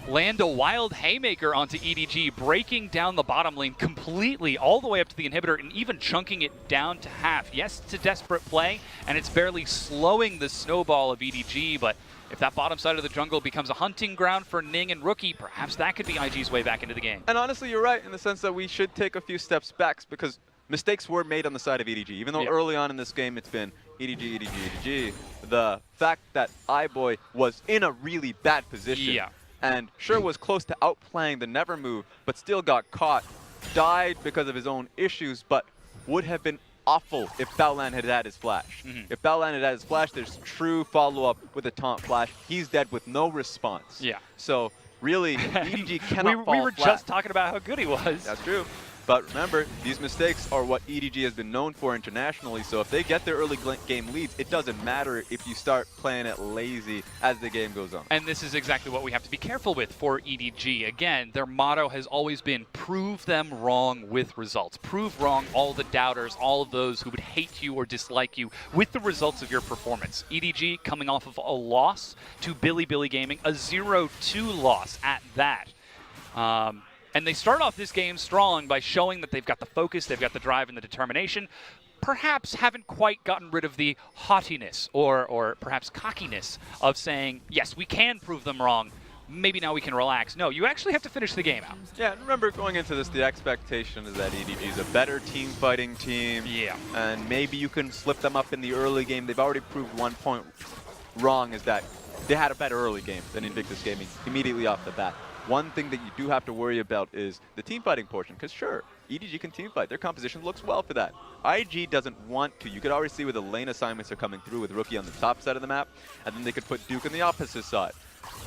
land a wild haymaker onto EDG, breaking down the bottom lane completely all the way up to the inhibitor and even chunking it down to half. Yes, it's a desperate play, and it's barely slowing the snowball of EDG, but if that bottom side of the jungle becomes a hunting ground for Ning and Rookie, perhaps that could be IG's way back into the game. And honestly, you're right in the sense that we should take a few steps back because mistakes were made on the side of EDG. Even though early on in this game it's been EDG, EDG, EDG, the fact that iBoy was in a really bad position and sure was close to outplaying the never move, but still got caught, died because of his own issues, but would have been awful if Baolan had had his flash. If Baolan had had his flash, there's true follow-up with a taunt flash. He's dead with no response. So really, EDG cannot fall We were flat. just talking about how good he was. That's true. But remember, these mistakes are what EDG has been known for internationally, so if they get their early game leads, it doesn't matter if you start playing it lazy as the game goes on. And this is exactly what we have to be careful with for EDG. Again, their motto has always been prove them wrong with results. Prove wrong all the doubters, all of those who would hate you or dislike you with the results of your performance. EDG coming off of a loss to Billy Gaming, a 0-2 loss at that. And they start off this game strong by showing that they've got the focus, they've got the drive and the determination. Perhaps haven't quite gotten rid of the haughtiness or perhaps cockiness of saying, yes, we can prove them wrong. Maybe now we can relax. No, you actually have to finish the game out. Yeah, remember going into this, the expectation is that EDG is a better team fighting team. And maybe you can slip them up in the early game. They've already proved 1 point wrong is that they had a better early game than Invictus Gaming immediately off the bat. One thing that you do have to worry about is the team fighting portion, because sure, EDG can team fight. Their composition looks well for that. IG doesn't want to. You could already see where the lane assignments are coming through with Rookie on the top side of the map, and then they could put Duke on the opposite side.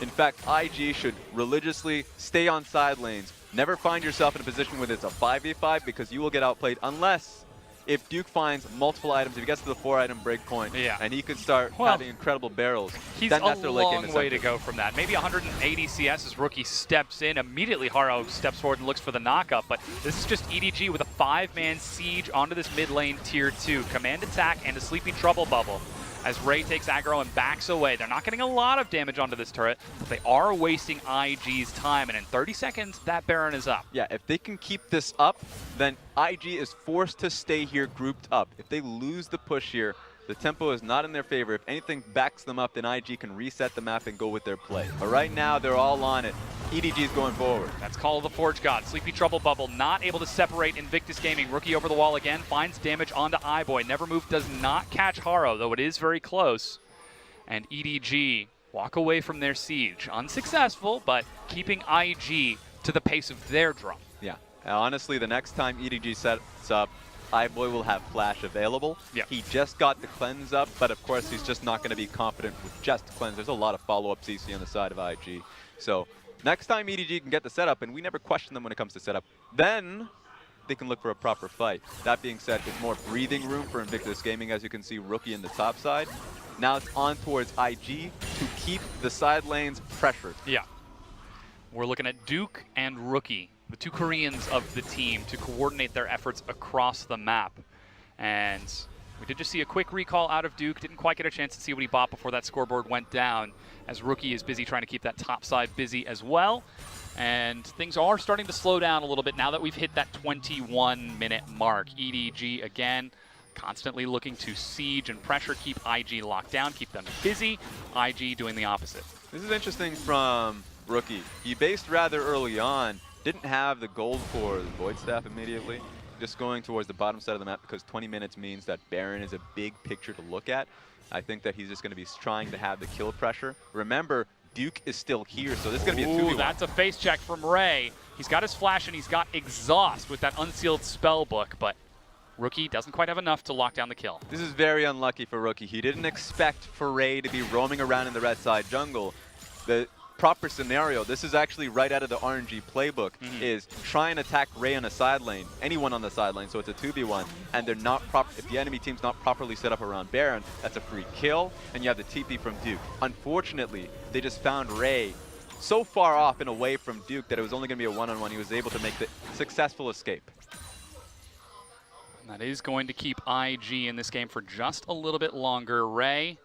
In fact, IG should religiously stay on side lanes. Never find yourself in a position where it's a 5v5 because you will get outplayed unless if Duke finds multiple items, if he gets to the 4-item breakpoint, and he could start having incredible barrels, he's then that's a their late game long way to go from that. Maybe 180 CS as Rookie steps in. Immediately Haro steps forward and looks for the knockup, but this is just EDG with a 5-man siege onto this mid lane tier 2. Command attack and a Sleepy Trouble Bubble. As Ray takes aggro and backs away. They're not getting a lot of damage onto this turret, but they are wasting IG's time, and in 30 seconds, that Baron is up. Yeah, if they can keep this up, then IG is forced to stay here grouped up. If they lose the push here, The tempo is not in their favor. If anything backs them up, then IG can reset the map and go with their play. But right now, they're all on it. EDG is going forward. That's Call of the Forge God. Sleepy Trouble Bubble not able to separate Invictus Gaming. Rookie over the wall again, finds damage onto iBoy. Never Move does not catch Haro, though it is very close. And EDG walk away from their siege. Unsuccessful, but keeping IG to the pace of their drum. Yeah. Honestly, the next time EDG sets up, iBoy will have Flash available. Yep. He just got the cleanse up, but of course he's just not going to be confident with just cleanse. There's a lot of follow-up CC on the side of IG. So next time EDG can get the setup, and we never question them when it comes to setup, then they can look for a proper fight. That being said, there's more breathing room for Invictus Gaming, as you can see Rookie in the top side. Now it's on towards IG to keep the side lanes pressured. Yeah. We're looking at Duke and Rookie, the two Koreans of the team, to coordinate their efforts across the map. And we did just see a quick recall out of Duke. Didn't quite get a chance to see what he bought before that scoreboard went down, as Rookie is busy trying to keep that top side busy as well. And things are starting to slow down a little bit now that we've hit that 21-minute mark. EDG again, constantly looking to siege and pressure, keep IG locked down, keep them busy. IG doing the opposite. This is interesting from Rookie. He based rather early on, didn't have the gold for the Void Staff immediately, just going towards the bottom side of the map because 20 minutes means that Baron is a big picture to look at. I think that he's just going to be trying to have the kill pressure. Remember, Duke is still here, so this is going to be a 2v1. Ooh, that's a face check from Ray. He's got his flash and he's got exhaust with that unsealed spell book, but Rookie doesn't quite have enough to lock down the kill. This is very unlucky for Rookie. He didn't expect for Ray to be roaming around in the red side jungle. The proper scenario, this is actually right out of the RNG playbook, is try and attack Ray on a side lane, anyone on the side lane, so it's a 2v1, and they're not if the enemy team's not properly set up around Baron, that's a free kill, and you have the TP from Duke. Unfortunately, they just found Ray so far off and away from Duke that it was only going to be a one-on-one. He was able to make the successful escape. And that is going to keep IG in this game for just a little bit longer. Ray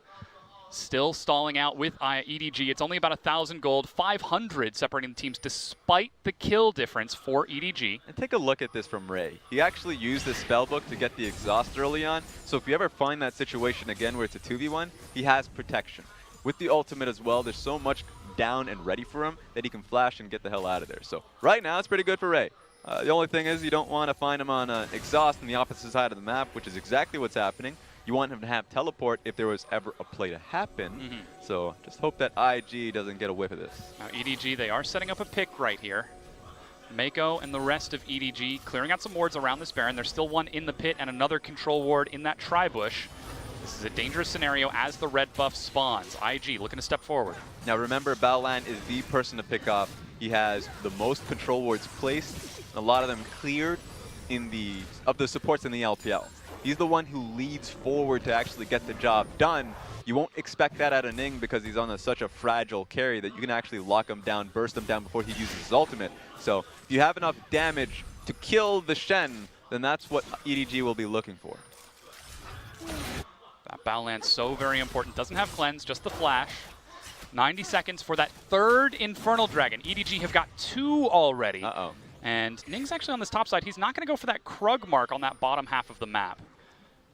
still stalling out with EDG. It's only about 1,000 gold, 500 separating the teams despite the kill difference for EDG. And take a look at this from Ray. He actually used the spellbook to get the exhaust early on. So if you ever find that situation again where it's a 2v1, he has protection. With the ultimate as well, there's so much down and ready for him that he can flash and get the hell out of there. So right now, it's pretty good for Ray. The only thing is you don't want to find him on exhaust on the opposite side of the map, which is exactly what's happening. You want him to have teleport if there was ever a play to happen. So just hope that IG doesn't get a whiff of this. Now EDG, they are setting up a pick right here. Mako and the rest of EDG clearing out some wards around this Baron. There's still one in the pit and another control ward in that tri-bush. This is a dangerous scenario as the red buff spawns. IG looking to step forward. Now remember, Baolan is the person to pick off. He has the most control wards placed, a lot of them cleared of the supports in the LPL. He's the one who leads forward to actually get the job done. You won't expect that out of Ning because he's on such a fragile carry that you can actually lock him down, burst him down before he uses his ultimate. So if you have enough damage to kill the Shen, then that's what EDG will be looking for. That Baolan's so very important. Doesn't have cleanse, just the flash. 90 seconds for that third Infernal Dragon. EDG have got 2 already. Uh-oh. And Ning's actually on this top side. He's not going to go for that Krug mark on that bottom half of the map.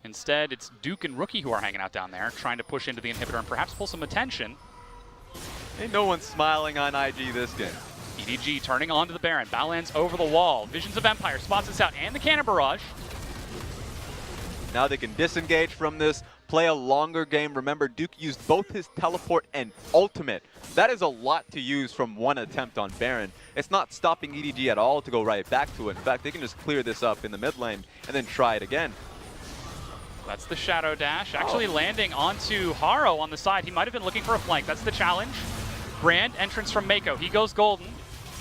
Instead, it's Duke and Rookie who are hanging out down there, trying to push into the inhibitor and perhaps pull some attention. Ain't no one smiling on IG this game. EDG turning onto the Baron. Baolan's over the wall. Visions of Empire spots this out, and the Cannon Barrage. Now they can disengage from this, play a longer game. Remember, Duke used both his teleport and ultimate. That is a lot to use from one attempt on Baron. It's not stopping EDG at all to go right back to it. In fact, they can just clear this up in the mid lane and then try it again. That's the Shadow Dash, actually landing onto Haro on the side. He might have been looking for a flank. That's the challenge. Grand entrance from Mako. He goes golden.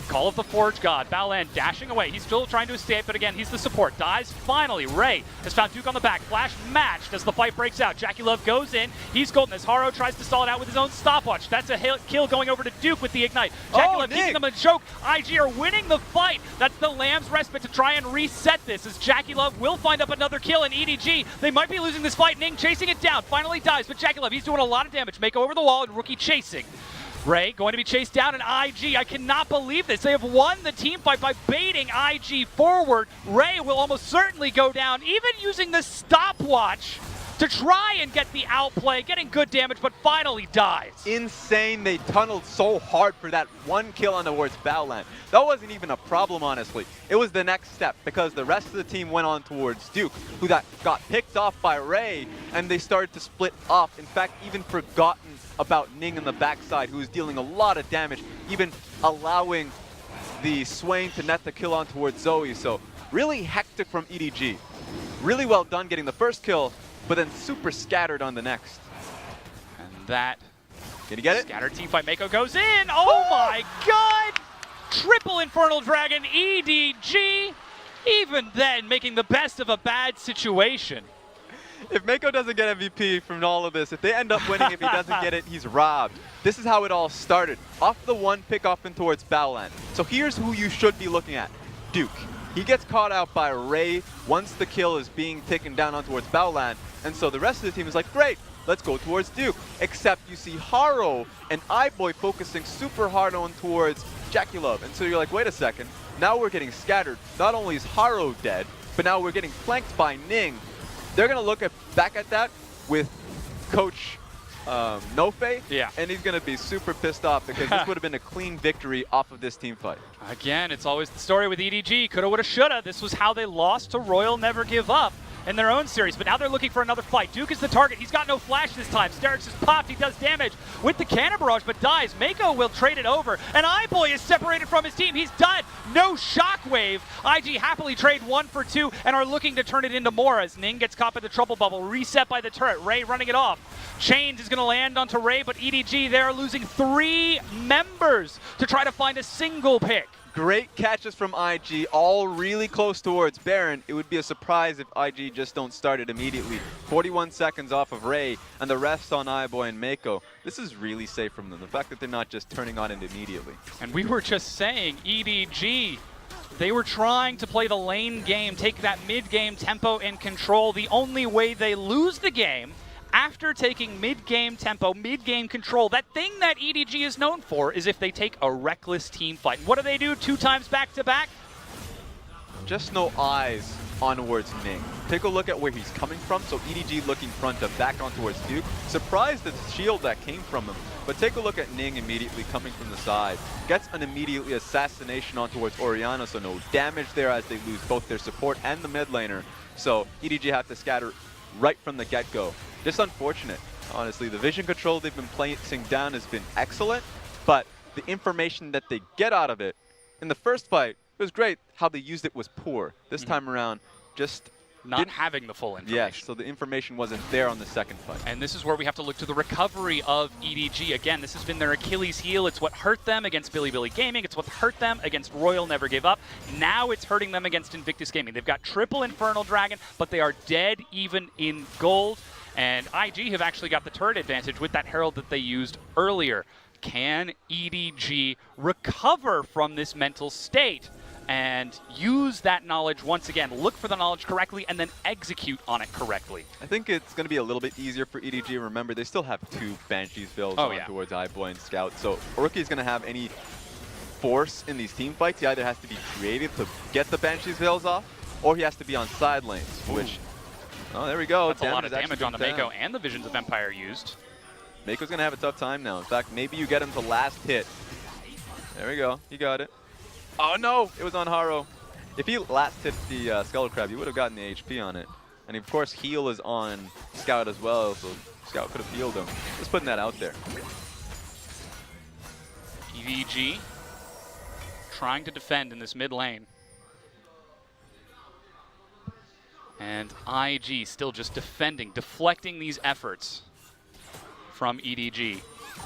Call of the Forge God. Baolan dashing away. He's still trying to escape, but again, he's the support. Dies finally. Ray has found Duke on the back. Flash matched as the fight breaks out. Jackie Love goes in. He's golden as Haro tries to stall it out with his own stopwatch. That's a kill going over to Duke with the ignite. Jackie Love keeping them in choke. IG are winning the fight. That's the Lamb's respite to try and reset this as Jackie Love will find up another kill in EDG. They might be losing this fight. Ning chasing it down. Finally dies, but Jackie Love, he's doing a lot of damage. Mako over the wall and Rookie chasing. Ray going to be chased down, and IG, I cannot believe this. They have won the team fight by baiting IG forward. Ray will almost certainly go down, even using the stopwatch. to try and get the outplay, getting good damage, but finally dies. Insane. They tunneled so hard for that one kill on towards Baolan. That wasn't even a problem, honestly. It was the next step because the rest of the team went on towards Duke, who got picked off by Ray, and they started to split off. In fact, even forgotten about Ning in the backside, who was dealing a lot of damage, even allowing the Swain to net the kill on towards Zoe. So really hectic from EDG. Really well done getting the first kill, but then super scattered on the next. And that Can you get it? scattered teamfight. Mako goes in. Oh my god! Triple Infernal Dragon, EDG. Even then, making the best of a bad situation. If Mako doesn't get MVP from all of this, if they end up winning, if he doesn't get it, he's robbed. This is how it all started. Off the one pick off and towards Baolan. So here's who you should be looking at. Duke. He gets caught out by Ray once the kill is being taken down on towards Baolan. And so the rest of the team is like, great, let's go towards Duke. Except you see Haro and iBoy focusing super hard on towards Jackulov. And so you're like, wait a second. Now we're getting scattered. Not only is Haro dead, but now we're getting flanked by Ning. They're going to look back at that with Coach Nofe, and he's going to be super pissed off because this would have been a clean victory off of this team fight. Again, it's always the story with EDG. Coulda, woulda, shoulda. This was how they lost to Royal Never Give Up in their own series, but now they're looking for another fight. Duke is the target. He's got no flash this time. Sterix is popped. He does damage with the cannon barrage, but dies. Mako will trade it over, and iBoy is separated from his team. He's done. No shockwave. IG happily trade 1 for 2 and are looking to turn it into more as Ning gets caught by the trouble bubble. Reset by the turret. Ray running it off. Chains is going to land onto Ray, but EDG, they're losing 3 members to try to find a single pick. Great catches from IG, all really close towards Baron. It would be a surprise if IG just don't start it immediately. 41 seconds off of Ray, and the rest on iBoy and Mako. This is really safe from them, the fact that they're not just turning on it immediately. And we were just saying, EDG, they were trying to play the lane game, take that mid-game tempo and control. The only way they lose the game after taking mid-game tempo, mid-game control, that thing that EDG is known for is if they take a reckless team fight. What do they do 2 times back-to-back? Just no eyes onwards Ning. Take a look at where he's coming from. So EDG looking front to back on towards Duke. Surprised at the shield that came from him. But take a look at Ning immediately coming from the side. Gets an immediately assassination on towards Oriana, so no damage there as they lose both their support and the mid laner. So EDG have to scatter right from the get-go. Just unfortunate, honestly. The vision control they've been placing down has been excellent, but the information that they get out of it, in the first fight, it was great. How they used it was poor. This time around, just not having the full information. Yes, so the information wasn't there on the second fight. And this is where we have to look to the recovery of EDG. Again, this has been their Achilles heel. It's what hurt them against Bilibili Gaming. It's what hurt them against Royal Never Give Up. Now it's hurting them against Invictus Gaming. They've got triple Infernal Dragon, but they are dead even in gold. And IG have actually got the turret advantage with that Herald that they used earlier. Can EDG recover from this mental state and use that knowledge once again, look for the knowledge correctly, and then execute on it correctly? I think it's going to be a little bit easier for EDG. Remember, they still have 2 Banshees builds on towards iBoy and Scout. So Rookie is going to have any force in these team fights. He either has to be creative to get the Banshees builds off, or he has to be on side lanes, which... Oh, there we go. That's a lot of damage on the Mako and the Visions of Empire used. Mako's going to have a tough time now. In fact, maybe you get him to last hit. There we go. He got it. Oh, no. It was on Haro. If he last hit the Skull Crab, you would have gotten the HP on it. And, of course, heal is on Scout as well, so Scout could have healed him. Just putting that out there. EDG trying to defend in this mid lane. And IG still just defending, deflecting these efforts from EDG.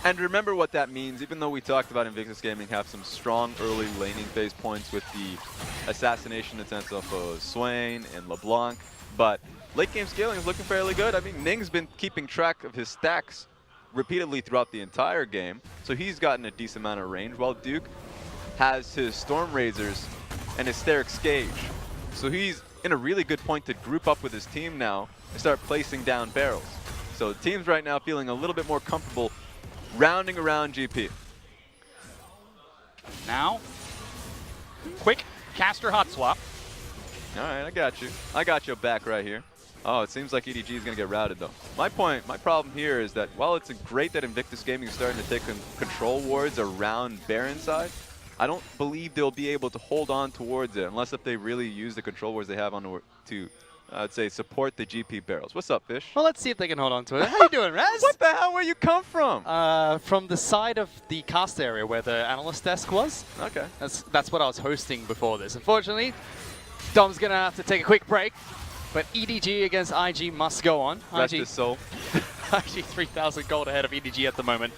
And remember what that means, even though we talked about Invictus Gaming have some strong early laning phase points with the assassination attempts of Swain and LeBlanc, but late game scaling is looking fairly good. I mean, Ning's been keeping track of his stacks repeatedly throughout the entire game, so he's gotten a decent amount of range, while Duke has his Storm Razors and his Sterix Gauge. So he's in a really good point to group up with his team now and start placing down barrels. So the team's right now feeling a little bit more comfortable rounding around GP. Now, quick caster hot swap. All right, I got you. I got your back right here. Oh, it seems like EDG is going to get routed, though. My problem here is that while it's great that Invictus Gaming is starting to take control wards around Baron side, I don't believe they'll be able to hold on towards it unless if they really use the control wards they have on to, I'd say, support the GP barrels. What's up, Fish? Well, let's see if they can hold on to it. How you doing, Raz? What the hell? Where you come from? From the side of the cast area where the analyst desk was. Okay. That's what I was hosting before this. Unfortunately, Dom's going to have to take a quick break. But EDG against IG must go on. Rest his soul. IG 3,000 gold ahead of EDG at the moment.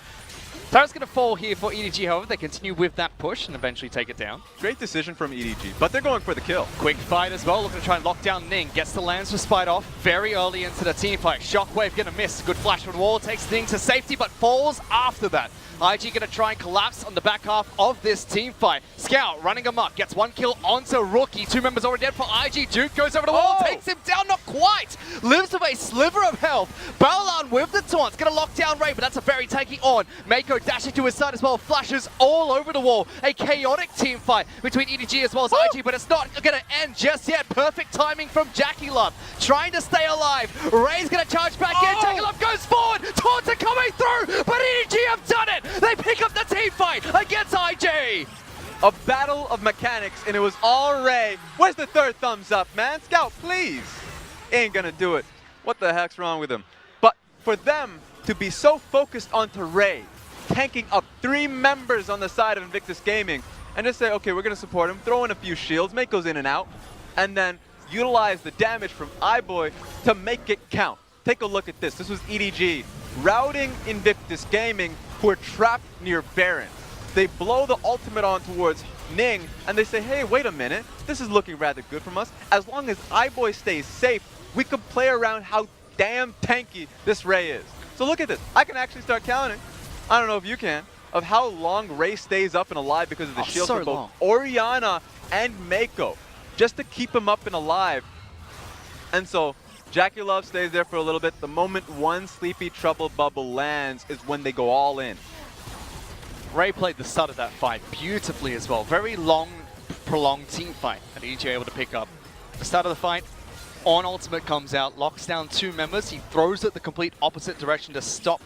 Turret's going to fall here for EDG, however. They continue with that push and eventually take it down. Great decision from EDG, but they're going for the kill. Quick fight as well, looking to try and lock down Ning. Gets the Lance Respite off very early into the team fight. Shockwave going to miss. Good flash from the wall, takes Ning to safety, but falls after that. IG going to try and collapse on the back half of this team fight. Scout running amok, gets one kill onto Rookie. 2 members already dead for IG. Duke goes over the wall, takes him down, not quite. Lives with a sliver of health. Balan with the taunt, going to lock down Ray, but that's a very tanky on. Mako dashing to his side as well, flashes all over the wall. A chaotic team fight between EDG as well as IG, but it's not going to end just yet. Perfect timing from Jackie Love, trying to stay alive. Ray's going to charge back in, Jackie Love goes forward, taunts are coming through, but EDG have done it. They pick up the team fight against IG. A battle of mechanics, and it was all Ray. Where's the third thumbs up, man? Scout, please. Ain't gonna do it. What the heck's wrong with him? But for them to be so focused onto Ray, tanking up 3 members on the side of Invictus Gaming, and just say, okay, we're gonna support him, throw in a few shields, make goes in and out, and then utilize the damage from iBoy to make it count. Take a look at this. This was EDG routing Invictus Gaming, who are trapped near Baron. They blow the ultimate on towards Ning, and they say, hey, wait a minute, this is looking rather good from us. As long as iBoy stays safe, we can play around how damn tanky this Ray is. So look at this. I can actually start counting, I don't know if you can, of how long Ray stays up and alive because of the shields from both Orianna and Mako, just to keep him up and alive. And so Jackie Love stays there for a little bit. The moment one Sleepy Trouble Bubble lands is when they go all in. Ray played the start of that fight beautifully as well. Very long, prolonged team fight that EDG able to pick up. The start of the fight, on ultimate comes out, locks down 2 members. He throws it the complete opposite direction to stop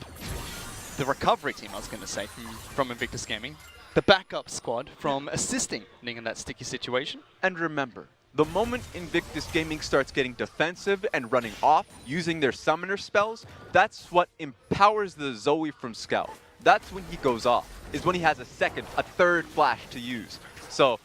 the recovery team, I was going to say, from Invictus Gaming. The backup squad from assisting Ning in that sticky situation. And remember, the moment Invictus Gaming starts getting defensive and running off, using their summoner spells, that's what empowers the Zoe from Scout. That's when he goes off, is when he has a second, a third flash to use. So,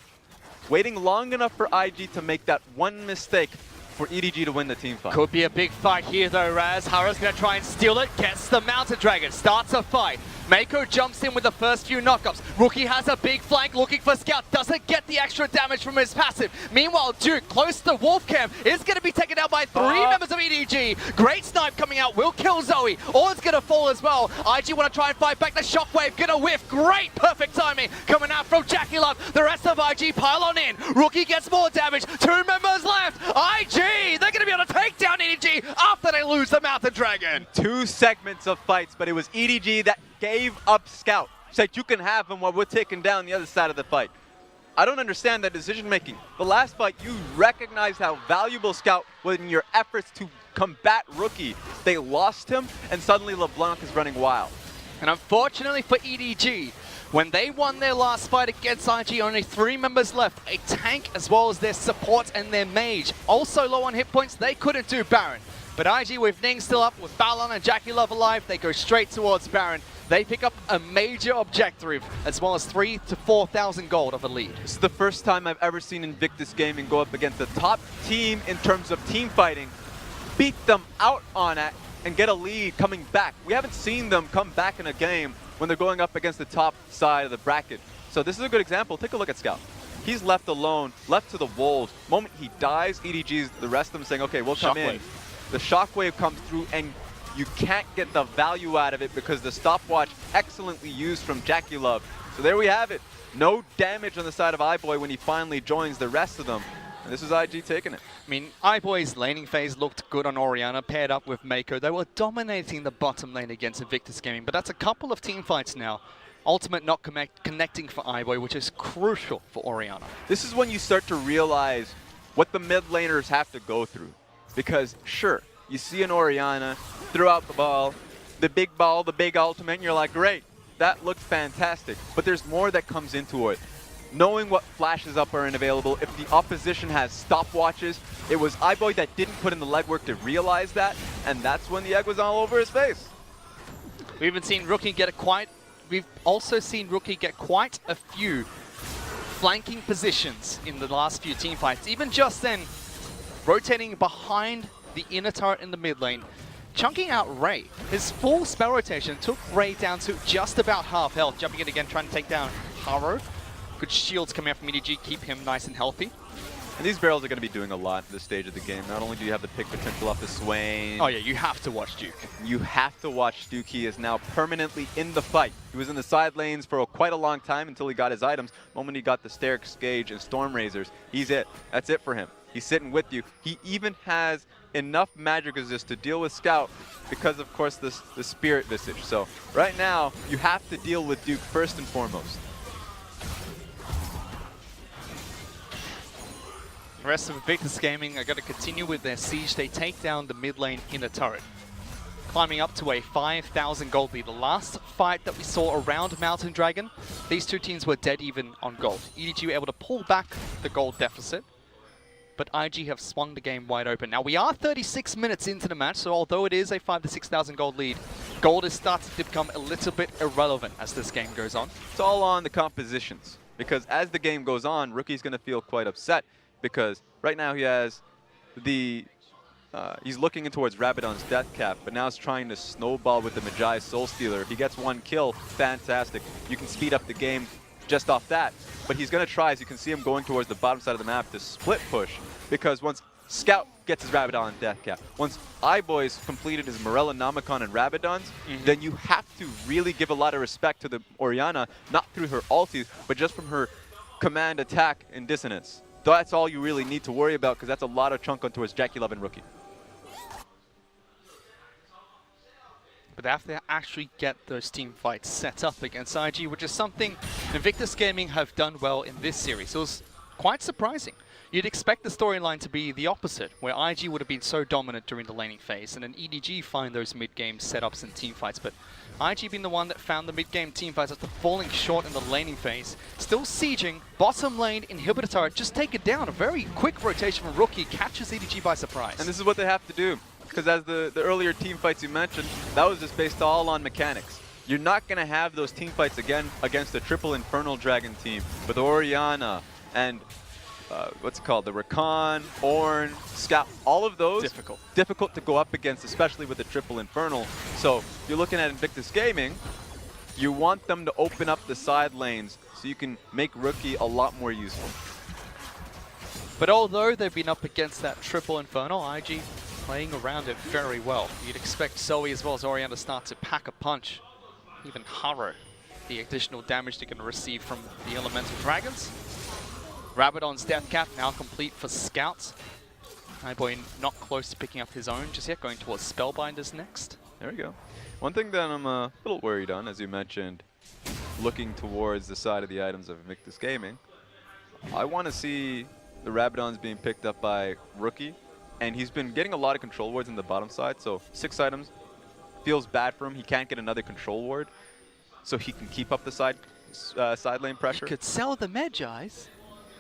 waiting long enough for IG to make that one mistake for EDG to win the team fight. Could be a big fight here though, Raz. Hara's going to try and steal it, gets the Mountain Dragon, starts a fight. Mako jumps in with the first few knockups. Rookie has a big flank looking for Scout, doesn't get the extra damage from his passive. Meanwhile, Duke, close to Wolf Camp, is going to be taken out by 3 members of EDG. Great snipe coming out, will kill Zoe. All is going to fall as well. IG want to try and fight back. The Shockwave going to whiff. Great, perfect timing coming out from Jackie Love. The rest of IG pile on in. Rookie gets more damage. 2 members left. IG, they're going to be able to take down EDG after they lose the Mountain Dragon. 2 segments of fights, but it was EDG that gave up Scout. Said you can have him while we're taking down the other side of the fight. I don't understand that decision making. The last fight, you recognized how valuable Scout was in your efforts to combat Rookie. They lost him, and suddenly LeBlanc is running wild. And unfortunately for EDG, when they won their last fight against IG, only 3 members left. A tank as well as their support and their mage. Also low on hit points, they couldn't do Baron. But IG with Ning still up, with Balan and Jackie Love alive, they go straight towards Baron. They pick up a major objective, as well as 3,000 to 4,000 gold of a lead. This is the first time I've ever seen Invictus Gaming go up against the top team in terms of team fighting, beat them out on it, and get a lead coming back. We haven't seen them come back in a game when they're going up against the top side of the bracket. So this is a good example. Take a look at Scout. He's left alone, left to the wolves. Moment he dies, EDG's, the rest of them saying, okay, we'll come in. The Shockwave comes through, and you can't get the value out of it because the stopwatch excellently used from Jackie Love. So there we have it. No damage on the side of iBoy when he finally joins the rest of them. And this is IG taking it. I mean, iBoy's laning phase looked good on Orianna, paired up with Mako. They were dominating the bottom lane against Invictus Gaming, but that's a couple of team fights now. Ultimate not connecting for iBoy, which is crucial for Orianna. This is when you start to realize what the mid laners have to go through. Because sure, you see an Orianna throw out the ball, the big ultimate, and you're like, great, that looked fantastic. But there's more that comes into it. Knowing what flashes up are unavailable, if the opposition has stopwatches, it was iBoy that didn't put in the legwork to realize that, and that's when the egg was all over his face. We've even seen Rookie get we've also seen Rookie get quite a few flanking positions in the last few team fights. Even just then, rotating behind the inner turret in the mid lane, chunking out Ray. His full spell rotation took Ray down to just about half health, jumping in again, trying to take down Haro. Good shields coming out from EDG, keep him nice and healthy. And these barrels are going to be doing a lot at this stage of the game. Not only do you have the pick potential off the Swain. Oh yeah, you have to watch Duke. You have to watch Duke. He is now permanently in the fight. He was in the side lanes for quite a long time until he got his items. The moment he got the Sterix Gauge and Storm Razors, he's it. That's it for him. He's sitting with you. He even has enough magic resist to deal with Scout because, of course, the Spirit Visage. So right now, you have to deal with Duke first and foremost. The rest of Invictus Gaming are going to continue with their siege. They take down the mid lane inner turret, climbing up to a 5,000 gold lead. The last fight that we saw around Mountain Dragon, these two teams were dead even on gold. EDG were able to pull back the gold deficit, but IG have swung the game wide open. Now we are 36 minutes into the match, so although it is a 5,000 to 6,000 gold lead, gold is starting to become a little bit irrelevant as this game goes on. It's all on the compositions, because as the game goes on, Rookie's going to feel quite upset. Because right now he has he's looking in towards Rabadon's death cap, but now he's trying to snowball with the Magi Soul Stealer. If he gets one kill, fantastic. You can speed up the game just off that. But he's going to try, as you can see him going towards the bottom side of the map, to split push. Because once Scout gets his Rabadon death cap, once iBoy's completed his Morella, Nomicon, and Rabadons, then you have to really give a lot of respect to the Orianna, not through her ultis, but just from her command, attack, and dissonance. That's all you really need to worry about, because that's a lot of chunk on towards Jackie Love and Rookie. But they have to actually get those team fights set up against IG, which is something Invictus Gaming have done well in this series. It was quite surprising. You'd expect the storyline to be the opposite, where IG would have been so dominant during the laning phase, and then EDG find those mid-game setups and team fights. But IG being the one that found the mid-game team fights after falling short in the laning phase. Still sieging, bottom lane, inhibitor turret, just take it down. A very quick rotation from Rookie catches EDG by surprise. And this is what they have to do, because as the earlier team fights you mentioned, that was just based all on mechanics. You're not going to have those team fights again against the triple Infernal Dragon team with Orianna and what's it called? The Rakan, Ornn, Scout, all of those difficult to go up against, especially with the triple Infernal. So you're looking at Invictus Gaming, you want them to open up the side lanes so you can make Rookie a lot more useful. But although they've been up against that triple Infernal, IG playing around it very well. You'd expect Zoe as well as Orianna to start to pack a punch. Even Haro, the additional damage they're going to receive from the Elemental Dragons. Rabadon's death cap now complete for Scouts. iBoy not close to picking up his own just yet, going towards Spellbinders next. There we go. One thing that I'm a little worried on, as you mentioned, looking towards the side of the items of Invictus Gaming, I want to see the Rabadons being picked up by Rookie, and he's been getting a lot of control wards in the bottom side, so 6 items feels bad for him. He can't get another control ward, so he can keep up the side lane pressure. He could sell the Magi's.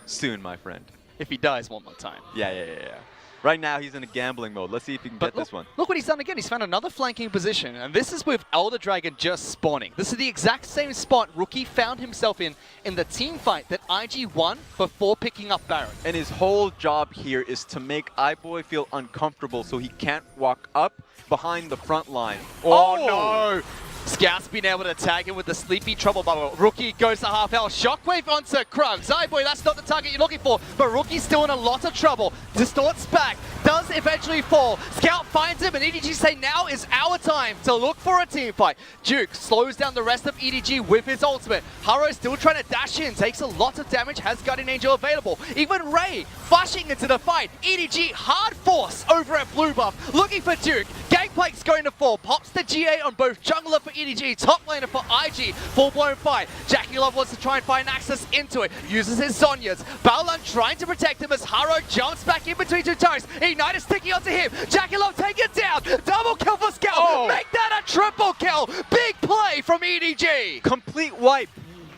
Soon, my friend. If he dies one more time. Yeah. Right now, he's in a gambling mode. Let's see if he can get this one. Look what he's done again. He's found another flanking position, and this is with Elder Dragon just spawning. This is the exact same spot Rookie found himself in the team fight that IG won before picking up Baron. And his whole job here is to make iBoy feel uncomfortable so he can't walk up behind the front line. Oh no! Scout's been able to tag him with the Sleepy Trouble Bubble. Rookie goes to half health. Shockwave onto Krugs. iBoy, that's not the target you're looking for, but Rookie's still in a lot of trouble. Distorts back, does eventually fall. Scout finds him, and EDG say now is our time to look for a team fight. Duke slows down the rest of EDG with his ultimate. Haro still trying to dash in, takes a lot of damage, has Guardian Angel available. Even Ray flashing into the fight. EDG hard force over at blue buff, looking for Duke. Gank Plague's going to fall. Pops the G8 on both jungler for EDG, top laner for IG. Full-blown fight. Jackie Love wants to try and find access into it. Uses his Zonyas. Baolan trying to protect him as Haro jumps back in between two turrets. Ignite is sticking onto him. Jackie Love take it down. Double kill for Scout. Oh. Make that a triple kill. Big play from EDG. Complete wipe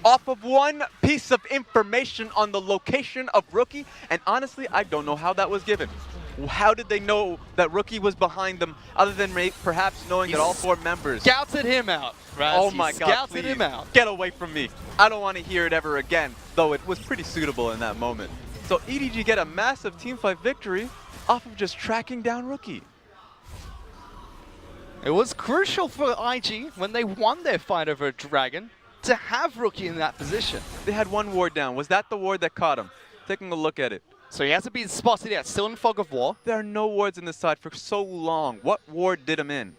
off of one piece of information on the location of Rookie, and honestly, I don't know how that was given. How did they know that Rookie was behind them, other than perhaps knowing that all 4 members... Scouted him out, Raz. Oh my God, Scouted please, him out. get away from me. I don't want to hear it ever again, though it was pretty suitable in that moment. So EDG get a massive teamfight victory off of just tracking down Rookie. It was crucial for IG when they won their fight over Dragon to have Rookie in that position. They had 1 ward down. Was that the ward that caught him? Taking a look at it. So he hasn't been spotted yet, still in Fog of War. There are no wards in this side for so long. What ward did him in?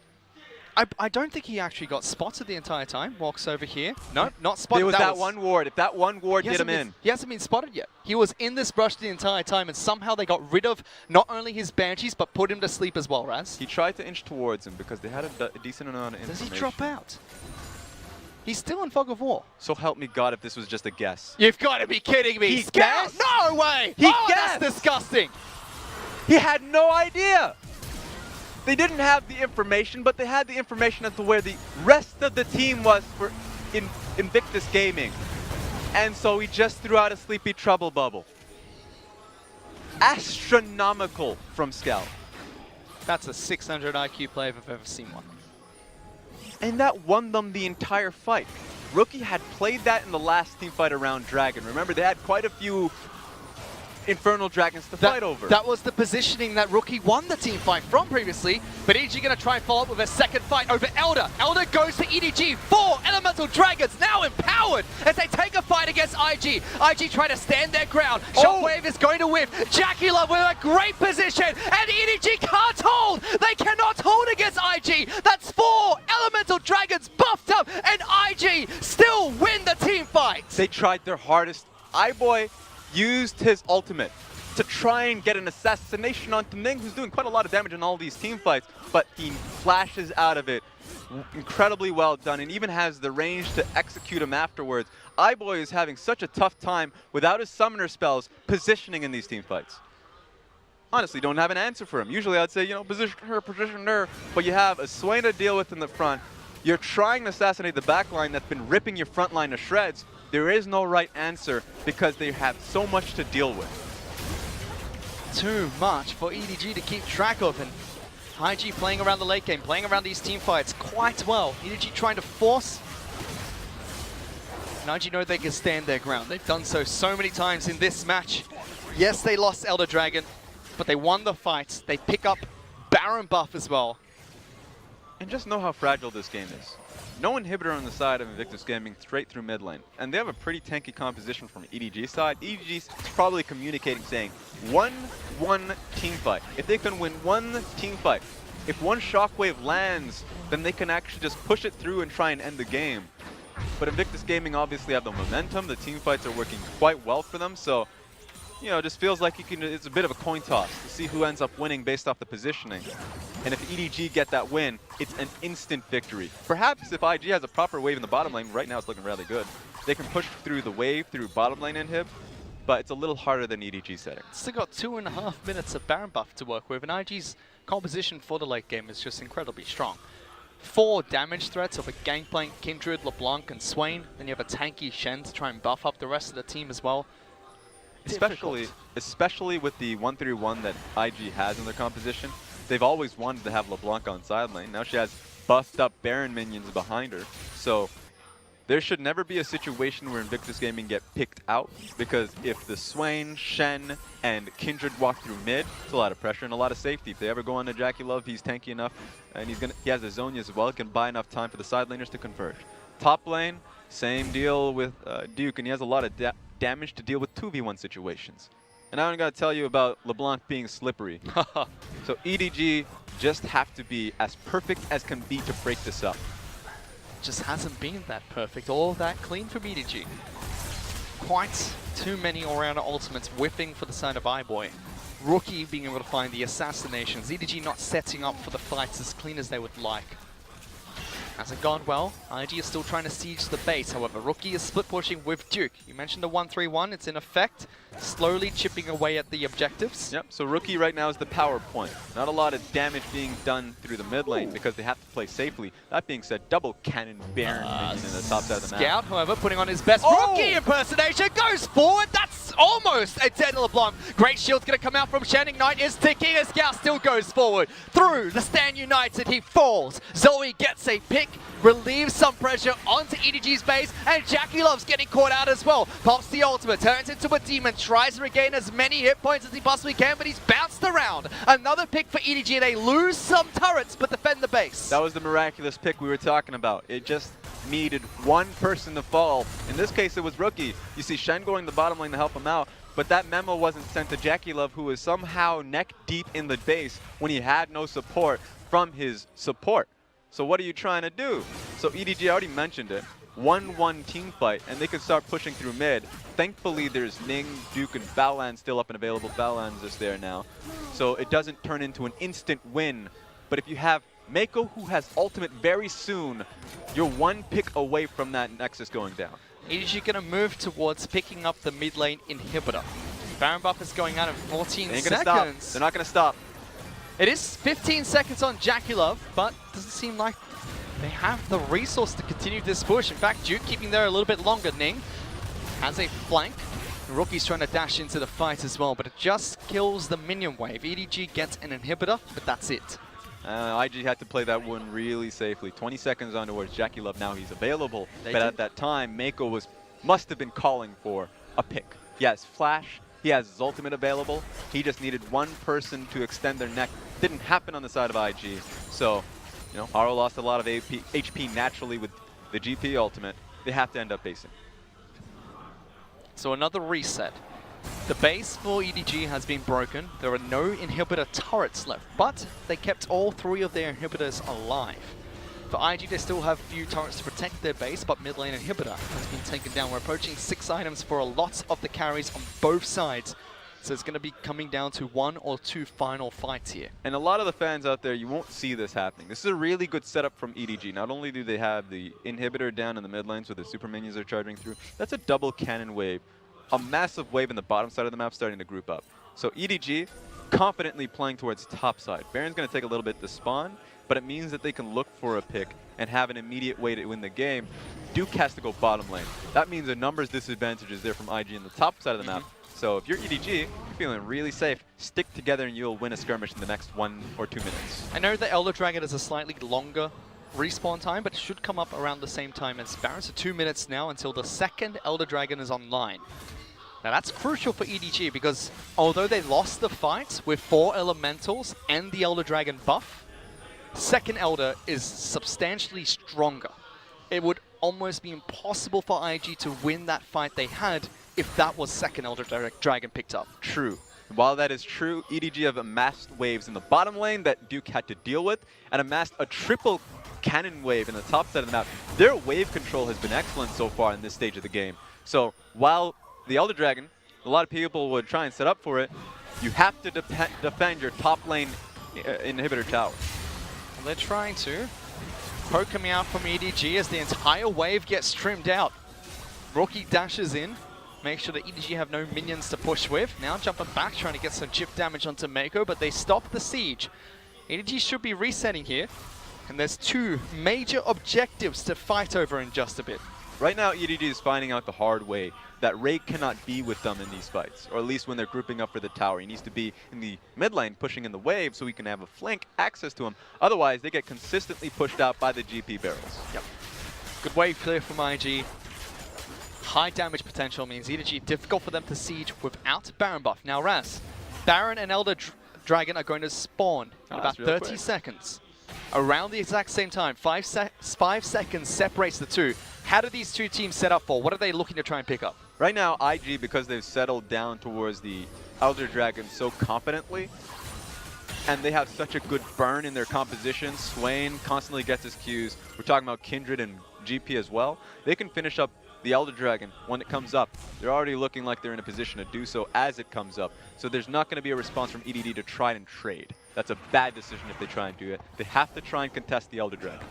I don't think he actually got spotted the entire time. Walks over here. No, not spotted. There was that one ward. If that one ward did him in. He hasn't been spotted yet. He was in this brush the entire time, and somehow they got rid of not only his Banshees, but put him to sleep as well, Raz. He tried to inch towards him because they had a decent amount of information. Does he drop out? He's still in Fog of War. So help me God if this was just a guess. You've got to be kidding me. He Scout? guessed? No way! He That's guessed! disgusting. He had no idea. They didn't have the information, but they had the information as to where the rest of the team was for Invictus Gaming. And so he just threw out a sleepy trouble bubble. Astronomical from Scout. That's a 600 IQ play if I've ever seen one. And that won them the entire fight. Rookie had played that in the last team fight around Dragon. Remember, they had quite a few Infernal Dragons to fight over. That was the positioning that Rookie won the team fight from previously, but EDG going to try and follow up with a second fight over Elder. Elder goes to EDG, 4 Elemental Dragons now empowered as they take a fight against IG. IG trying to stand their ground. Shockwave is going to whiff. Jackie Love with a great position, and EDG can't hold. They cannot hold against IG. That's 4 Elemental Dragons buffed up, and IG still win the team fight. They tried their hardest. iBoy used his ultimate to try and get an assassination onto Ning, who's doing quite a lot of damage in all these team fights, but he flashes out of it. Incredibly well done, and even has the range to execute him afterwards. iBoy is having such a tough time without his summoner spells positioning in these team fights. Honestly, don't have an answer for him. Usually I'd say, you know, position her, but you have a Swain to deal with in the front. You're trying to assassinate the backline that's been ripping your front line to shreds. There is no right answer because they have so much to deal with. Too much for EDG to keep track of, and IG playing around the late game, playing around these team fights quite well. EDG trying to force, and IG know they can stand their ground. They've done so many times in this match. Yes, they lost Elder Dragon, but they won the fight. They pick up Baron buff as well. And just know how fragile this game is. No inhibitor on the side of Invictus Gaming straight through mid lane. And they have a pretty tanky composition from EDG side. EDG's probably communicating saying, 1-1 team fight. If they can win one team fight, if one Shockwave lands, then they can actually just push it through and try and end the game. But Invictus Gaming obviously have the momentum. The team fights are working quite well for them. So, you know, it just feels like it's a bit of a coin toss to see who ends up winning based off the positioning. And if EDG get that win, it's an instant victory. Perhaps if IG has a proper wave in the bottom lane, right now it's looking really good, they can push through the wave through bottom lane inhib, but it's a little harder than EDG setting. Still got 2.5 minutes of Baron buff to work with, and IG's composition for the late game is just incredibly strong. 4 damage threats of a Gangplank, Kindred, LeBlanc, and Swain. Then you have a tanky Shen to try and buff up the rest of the team as well. Especially with the 1-3-1 that IG has in their composition. They've always wanted to have LeBlanc on side lane. Now she has buffed up Baron minions behind her. So there should never be a situation where Invictus Gaming get picked out, because if the Swain, Shen, and Kindred walk through mid, it's a lot of pressure and a lot of safety. If they ever go on to Jackie Love, he's tanky enough, and he has the Zonya as well. He can buy enough time for the side laners to converge. Top lane, same deal with Duke, and he has a lot of damage to deal with 2v1 situations. And I don't gotta tell you about LeBlanc being slippery. So EDG just have to be as perfect as can be to break this up. Just hasn't been that perfect or that clean from EDG. Quite too many all-rounder ultimates whipping for the side of iBoy. Rookie being able to find the assassinations. EDG not setting up for the fights as clean as they would like. Hasn't gone well. IG is still trying to siege the base, however. Rookie is split pushing with Duke. You mentioned the 1-3-1, it's in effect. Slowly chipping away at the objectives. Yep, so Rookie right now is the power point. Not a lot of damage being done through the mid lane because they have to play safely. That being said, double cannon Baron minion in the top side of the map. Scout, however, putting on his best Rookie impersonation, goes forward. That's almost a dead LeBlanc. Great shield's going to come out from Shen. Ignite is ticking as Scout still goes forward. Through the Stand United, he falls. Zoe gets a pick, relieves some pressure onto EDG's base, and Jackie Love's getting caught out as well. Pops the ultimate, turns into a demon, tries to regain as many hit points as he possibly can, but he's bounced around. Another pick for EDG. They lose some turrets, but defend the base. That was the miraculous pick we were talking about. It just needed one person to fall. In this case, it was Rookie. You see Shen going to the bottom lane to help him out, but that memo wasn't sent to Jackie Love, who was somehow neck deep in the base when he had no support from his support. So what are you trying to do? So EDG already mentioned it. 1-1 team fight, and they could start pushing through mid. Thankfully, there's Ning, Duke, and Balan still up and available. Balan's just there now. So it doesn't turn into an instant win. But if you have Mako, who has ultimate very soon, you're one pick away from that Nexus going down. EDG going to move towards picking up the mid lane inhibitor. Baron buff is going out in 14 They ain't seconds. gonna stop. They're not going to stop. It is 15 seconds on Jackie Love, but doesn't seem like they have the resource to continue this push. In fact, Duke keeping there a little bit longer. Ning has a flank. The Rookie's trying to dash into the fight as well, but it just kills the minion wave. EDG gets an inhibitor, but that's it. IG had to play that one really safely. 20 seconds on towards Jackie Love. Now he's available, but at that time, Mako must have been calling for a pick. He has flash. He has his ultimate available. He just needed one person to extend their neck. Didn't happen on the side of IG. So, you know, Haro lost a lot of HP naturally with the GP ultimate. They have to end up basing. So another reset. The base for EDG has been broken. There are no inhibitor turrets left, but they kept all three of their inhibitors alive. For IG, they still have few turrets to protect their base, but mid lane inhibitor has been taken down. We're approaching 6 items for a lot of the carries on both sides. So it's going to be coming down to 1 or 2 final fights here. And a lot of the fans out there, you won't see this happening. This is a really good setup from EDG. Not only do they have the inhibitor down in the mid lane so the super minions are charging through, that's a double cannon wave. A massive wave in the bottom side of the map starting to group up. So EDG confidently playing towards top side. Baron's going to take a little bit to spawn, but it means that they can look for a pick and have an immediate way to win the game. Duke has to go bottom lane. That means a numbers disadvantage is there from IG in the top side of the map. So if you're EDG, you're feeling really safe. Stick together and you'll win a skirmish in the next 1 or 2 minutes. I know the Elder Dragon is a slightly longer respawn time, but it should come up around the same time as Baron. So 2 minutes now until the second Elder Dragon is online. Now that's crucial for EDG because although they lost the fight with 4 elementals and the Elder Dragon buff, second Elder is substantially stronger. It would almost be impossible for IG to win that fight they had if that was second Elder Dragon picked up. True. While that is true, EDG have amassed waves in the bottom lane that Duke had to deal with and amassed a triple cannon wave in the top side of the map. Their wave control has been excellent so far in this stage of the game. So while the Elder Dragon, a lot of people would try and set up for it, you have to defend your top lane inhibitor tower. Well, they're trying to. Poke coming out from EDG as the entire wave gets trimmed out. Rookie dashes in, make sure that EDG have no minions to push with. Now jumping back, trying to get some chip damage onto Mako, but they stop the siege. EDG should be resetting here, and there's 2 major objectives to fight over in just a bit. Right now, EDG is finding out the hard way that Raid cannot be with them in these fights, or at least when they're grouping up for the tower. He needs to be in the mid lane, pushing in the wave so he can have a flank access to him. Otherwise, they get consistently pushed out by the GP barrels. Yep. Good wave clear from IG. High damage potential means EDG difficult for them to siege without Baron buff. Now Raz, Baron and Elder Dragon are going to spawn in about 30 seconds. Around the exact same time, 5 seconds separates the two. How do these 2 teams set up for? What are they looking to try and pick up? Right now, IG, because they've settled down towards the Elder Dragon so confidently, and they have such a good burn in their composition, Swain constantly gets his Qs. We're talking about Kindred and GP as well. They can finish up the Elder Dragon, when it comes up, they're already looking like they're in a position to do so as it comes up. So there's not going to be a response from EDG to try and trade. That's a bad decision if they try and do it. They have to try and contest the Elder Dragon.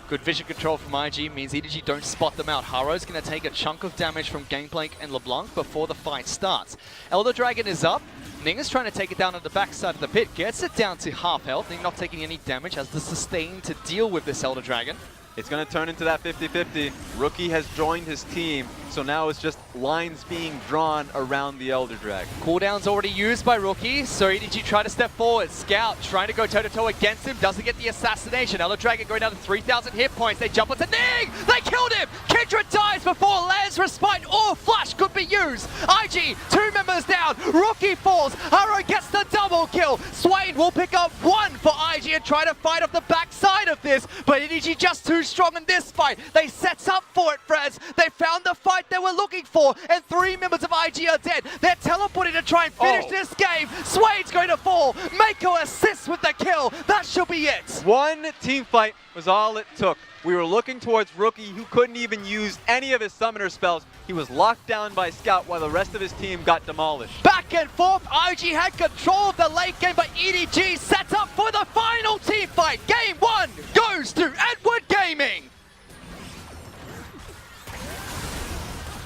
Good vision control from IG means EDG don't spot them out. Haro's going to take a chunk of damage from Gangplank and LeBlanc before the fight starts. Elder Dragon is up. Ning is trying to take it down on the backside of the pit. Gets it down to half health. Ning not taking any damage, has the sustain to deal with this Elder Dragon. It's going to turn into that 50-50. Rookie has joined his team, so now it's just lines being drawn around the Elder Dragon. Cooldown's already used by Rookie, so EDG try to step forward. Scout trying to go toe-to-toe against him, doesn't get the assassination. Elder Dragon going down to 3,000 hit points. They jump onto Ning! They killed him! Kindred dies before Lance Respite or Flash could be used. IG, 2 members down. Rookie falls. Haro gets the double kill. Swain will pick up 1 for IG and try to fight off the backside of this, but EDG just too strong in this fight. They set up for it, friends. They found the fight they were looking for, and 3 members of IG are dead. They're teleporting to try and finish this game. Swain's going to fall. Mako assists with the kill. That should be it. One team fight was all it took. We were looking towards Rookie, who couldn't even use any of his summoner spells. He was locked down by Scout while the rest of his team got demolished. Back and forth, IG had control of the late game, but EDG sets up for the final team fight. Game 1 goes to Edward Gaming.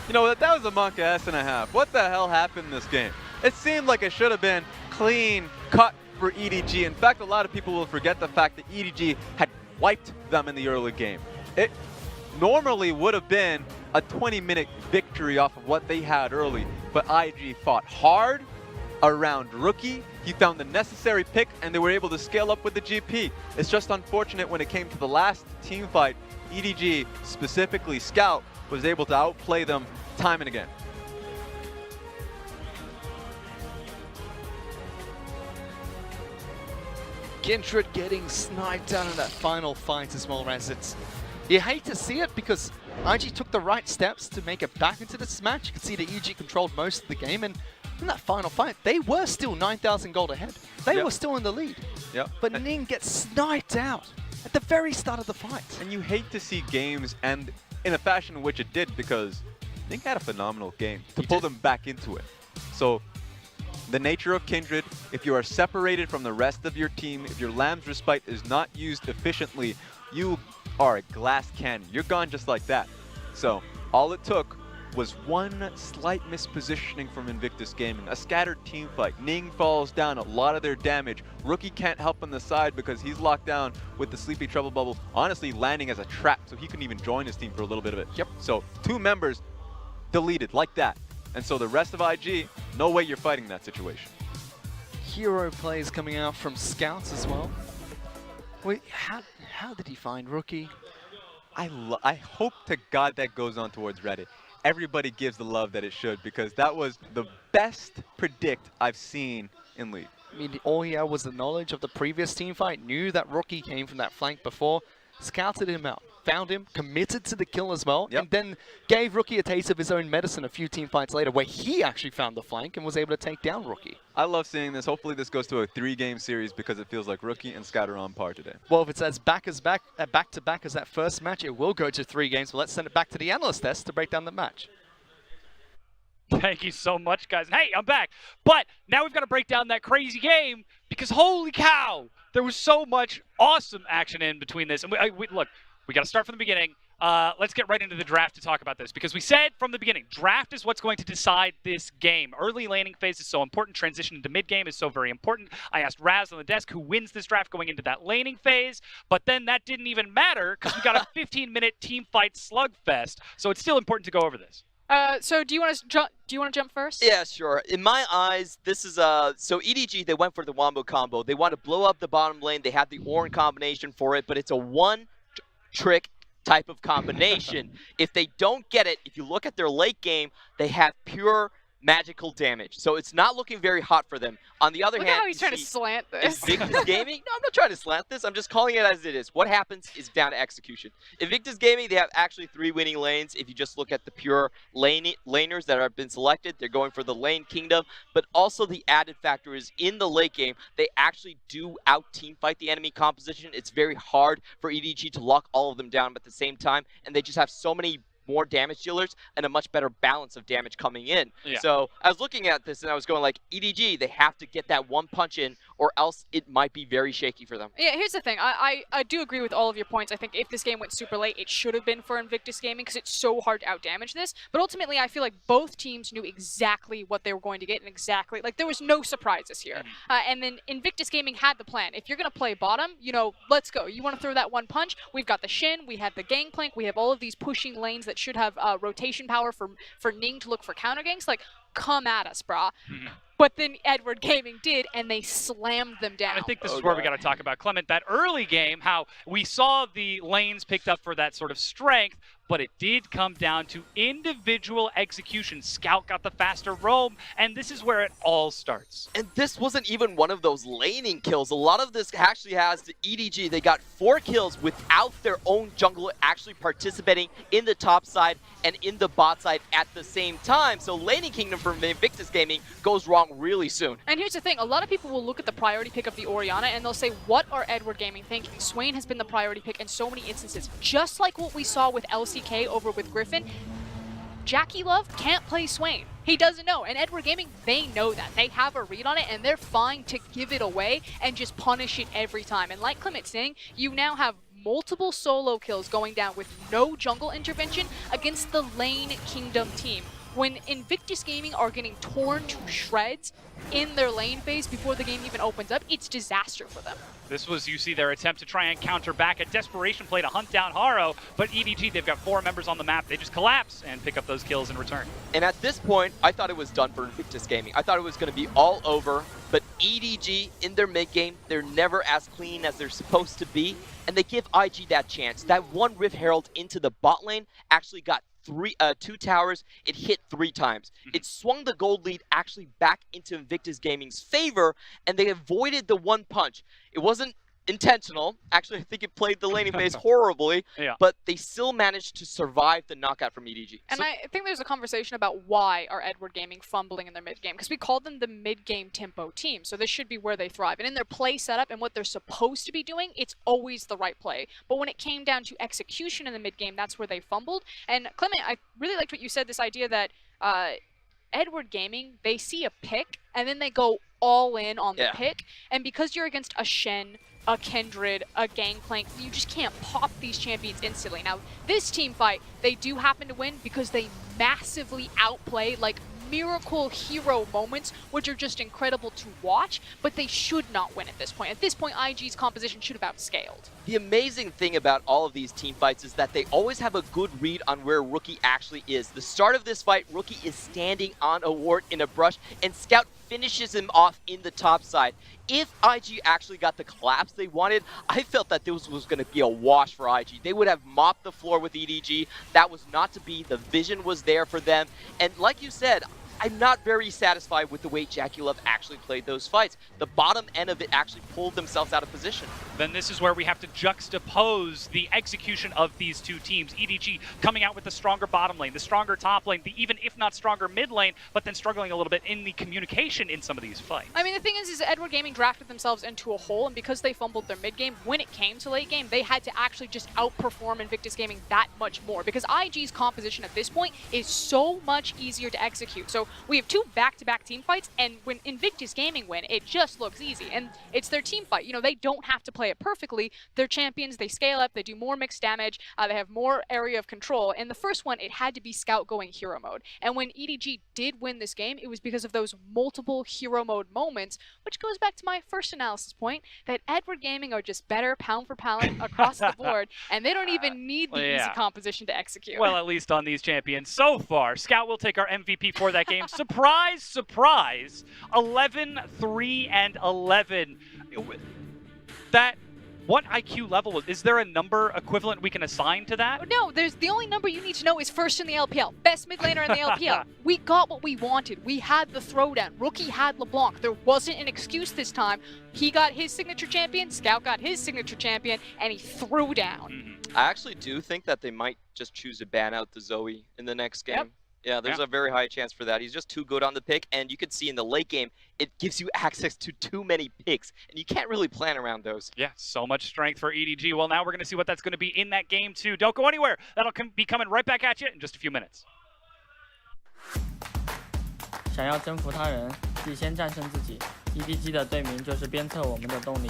You know, that was a Monka S&a-half. What the hell happened in this game? It seemed like it should have been clean cut for EDG. In fact, a lot of people will forget the fact that EDG had wiped them in the early game. It normally would have been a 20-minute victory off of what they had early, but IG fought hard around Rookie. He found the necessary pick, and they were able to scale up with the GP. It's just unfortunate when it came to the last team fight, EDG, specifically Scout, was able to outplay them time and again. Kindred getting sniped down in that final fight as well, as it's... You hate to see it because IG took the right steps to make it back into this match. You can see that EG controlled most of the game, and in that final fight, they were still 9,000 gold ahead. They were still in the lead. But Ning gets sniped out at the very start of the fight. And you hate to see games end in a fashion in which it did, because Ning had a phenomenal game to pull them back into it. So the nature of Kindred, if you are separated from the rest of your team, if your Lamb's Respite is not used efficiently, you are a glass cannon. You're gone just like that. So all it took was one slight mispositioning from Invictus Gaming, a scattered team fight. Ning falls down, a lot of their damage. Rookie can't help on the side because he's locked down with the Sleepy Trouble Bubble, honestly landing as a trap, so he couldn't even join his team for a little bit of it. So 2 members deleted like that. And so the rest of IG, no way you're fighting that situation. Hero plays coming out from Scouts as well. Wait, how did he find Rookie? I hope to God that goes on towards Reddit. Everybody gives the love that it should, because that was the best predict I've seen in League. I mean, all he had was the knowledge of the previous team fight, knew that Rookie came from that flank before, scouted him out, found him, committed to the kill as well, and then gave Rookie a taste of his own medicine a few team fights later where he actually found the flank and was able to take down Rookie. I love seeing this. Hopefully this goes to a 3-game series because it feels like Rookie and Scout are on par today. Well, if it's as back-to-back as that first match, it will go to 3 games, but let's send it back to the analyst desk to break down the match. Thank you so much, guys. And hey, I'm back. But now we've got to break down that crazy game because holy cow, there was so much awesome action in between this. And look, we got to start from the beginning. Let's get right into the draft to talk about this because we said from the beginning, draft is what's going to decide this game. Early laning phase is so important. Transition into mid game is so very important. I asked Raz on the desk who wins this draft going into that laning phase, but then that didn't even matter because we got a 15-minute team fight slugfest. So it's still important to go over this. So do you want to jump first? Yeah, sure. In my eyes, this is so EDG, they went for the Wombo combo. They want to blow up the bottom lane. They have the Ornn combination for it, but it's a one-trick type of combination. If they don't get it, if you look at their late game, they have pure magical damage. So it's not looking very hot for them. On the other Look hand, at how he's you trying to see slant this. Invictus Gaming? No, I'm not trying to slant this. I'm just calling it as it is. What happens is down to execution. Invictus Gaming, they have actually 3 winning lanes. If you just look at the pure laners that have been selected, they're going for the lane kingdom. But also the added factor is in the late game, they actually do out-teamfight the enemy composition. It's very hard for EDG to lock all of them down at the same time, and they just have so many more damage dealers and a much better balance of damage coming in. Yeah. So I was looking at this and I was going like, EDG, they have to get that one punch in or else it might be very shaky for them. Yeah, here's the thing. I do agree with all of your points. I think if this game went super late, it should have been for Invictus Gaming because it's so hard to outdamage this. But ultimately, I feel like both teams knew exactly what they were going to get and exactly, like, there was no surprises here. And then Invictus Gaming had the plan. If you're going to play bottom, you know, let's go. You want to throw that one punch? We've got the Shin, we have the Gangplank, we have all of these pushing lanes that should have rotation power for Ning to look for counter ganks. Like, come at us, brah. But then Edward Gaming did, and they slammed them down. I think this is where we got to talk about, Clement, that early game, how we saw the lanes picked up for that sort of strength, but it did come down to individual execution. Scout got the faster roam, and this is where it all starts. And this wasn't even one of those laning kills. A lot of this actually has the EDG. They got 4 kills without their own jungler actually participating in the top side and in the bot side at the same time. So laning kingdom from Invictus Gaming goes wrong really soon. And here's the thing, a lot of people will look at the priority pick of the Orianna and they'll say, what are Edward Gaming thinking? Swain has been the priority pick in so many instances. Just like what we saw with LCK over with Griffin, Jackie Love can't play Swain. He doesn't know. And Edward Gaming, they know that. They have a read on it, and they're fine to give it away and just punish it every time. And like Clement's saying, you now have multiple solo kills going down with no jungle intervention against the lane kingdom team. When Invictus Gaming are getting torn to shreds in their lane phase before the game even opens up, it's disaster for them. This was, you see, their attempt to try and counter back, a desperation play to hunt down Haro, but EDG, they've got 4 members on the map. They just collapse and pick up those kills in return. And at this point, I thought it was done for Invictus Gaming. I thought it was going to be all over, but EDG in their mid game, they're never as clean as they're supposed to be, and they give IG that chance. That one Rift Herald into the bot lane actually got 2 towers. It hit 3 times. It swung the gold lead actually back into Invictus Gaming's favor, and they avoided the one punch. It wasn't intentional. Actually, I think it played the laning phase horribly, but they still managed to survive the knockout from EDG. And I think there's a conversation about why are Edward Gaming fumbling in their mid-game, because we called them the mid-game tempo team, so this should be where they thrive. And in their play setup and what they're supposed to be doing, it's always the right play. But when it came down to execution in the mid-game, that's where they fumbled. And Clement, I really liked what you said, this idea that Edward Gaming, they see a pick, and then they go all in on the pick, and because you're against a Shen, a Kindred, a Gangplank, you just can't pop these champions instantly. Now, this team fight, they do happen to win because they massively outplay, like, miracle hero moments, which are just incredible to watch, but they should not win at this point. At this point, IG's composition should have outscaled. The amazing thing about all of these team fights is that they always have a good read on where Rookie actually is. The start of this fight, Rookie is standing on a ward in a brush, and Scout finishes him off in the top side. If IG actually got the collapse they wanted, I felt that this was going to be a wash for IG. They would have mopped the floor with EDG. That was not to be. The vision was there for them. And like you said, I'm not very satisfied with the way Jackie Love actually played those fights. The bottom end of it actually pulled themselves out of position. Then this is where we have to juxtapose the execution of these two teams. EDG coming out with the stronger bottom lane, the stronger top lane, the even if not stronger mid lane, but then struggling a little bit in the communication in some of these fights. I mean, the thing is Edward Gaming drafted themselves into a hole, and because they fumbled their mid game, when it came to late game, they had to actually just outperform Invictus Gaming that much more, because IG's composition at this point is so much easier to execute. So we have 2 back-to-back team fights, and when Invictus Gaming win, it just looks easy. And it's their team fight. You know, they don't have to play it perfectly. They're champions, they scale up, they do more mixed damage, they have more area of control. In the first one, it had to be Scout going hero mode. And when EDG did win this game, it was because of those multiple hero mode moments, which goes back to my first analysis point, that Edward Gaming are just better pound for pound across the board, and they don't even need the easy composition to execute. Well, at least on these champions so far. Scout will take our MVP for that game. Surprise, surprise, 11, 3, and 11. That what IQ level? Is there a number equivalent we can assign to that? No, there's the only number you need to know is first in the LPL. Best mid laner in the LPL. We got what we wanted. We had the throwdown. Rookie had LeBlanc. There wasn't an excuse this time. He got his signature champion, Scout got his signature champion, and he threw down. I actually do think that they might just choose to ban out the Zoe in the next game. Yep. Yeah, there's a very high chance for that. He's just too good on the pick, and you can see in the late game, it gives you access to too many picks, and you can't really plan around those. Yeah, so much strength for EDG. Well, now we're going to see what that's going to be in that game, too. Don't go anywhere. That'll be coming right back at you in just a few minutes. 想要征服他人，必先战胜自己。EDG 的队名就是鞭策我们的动力。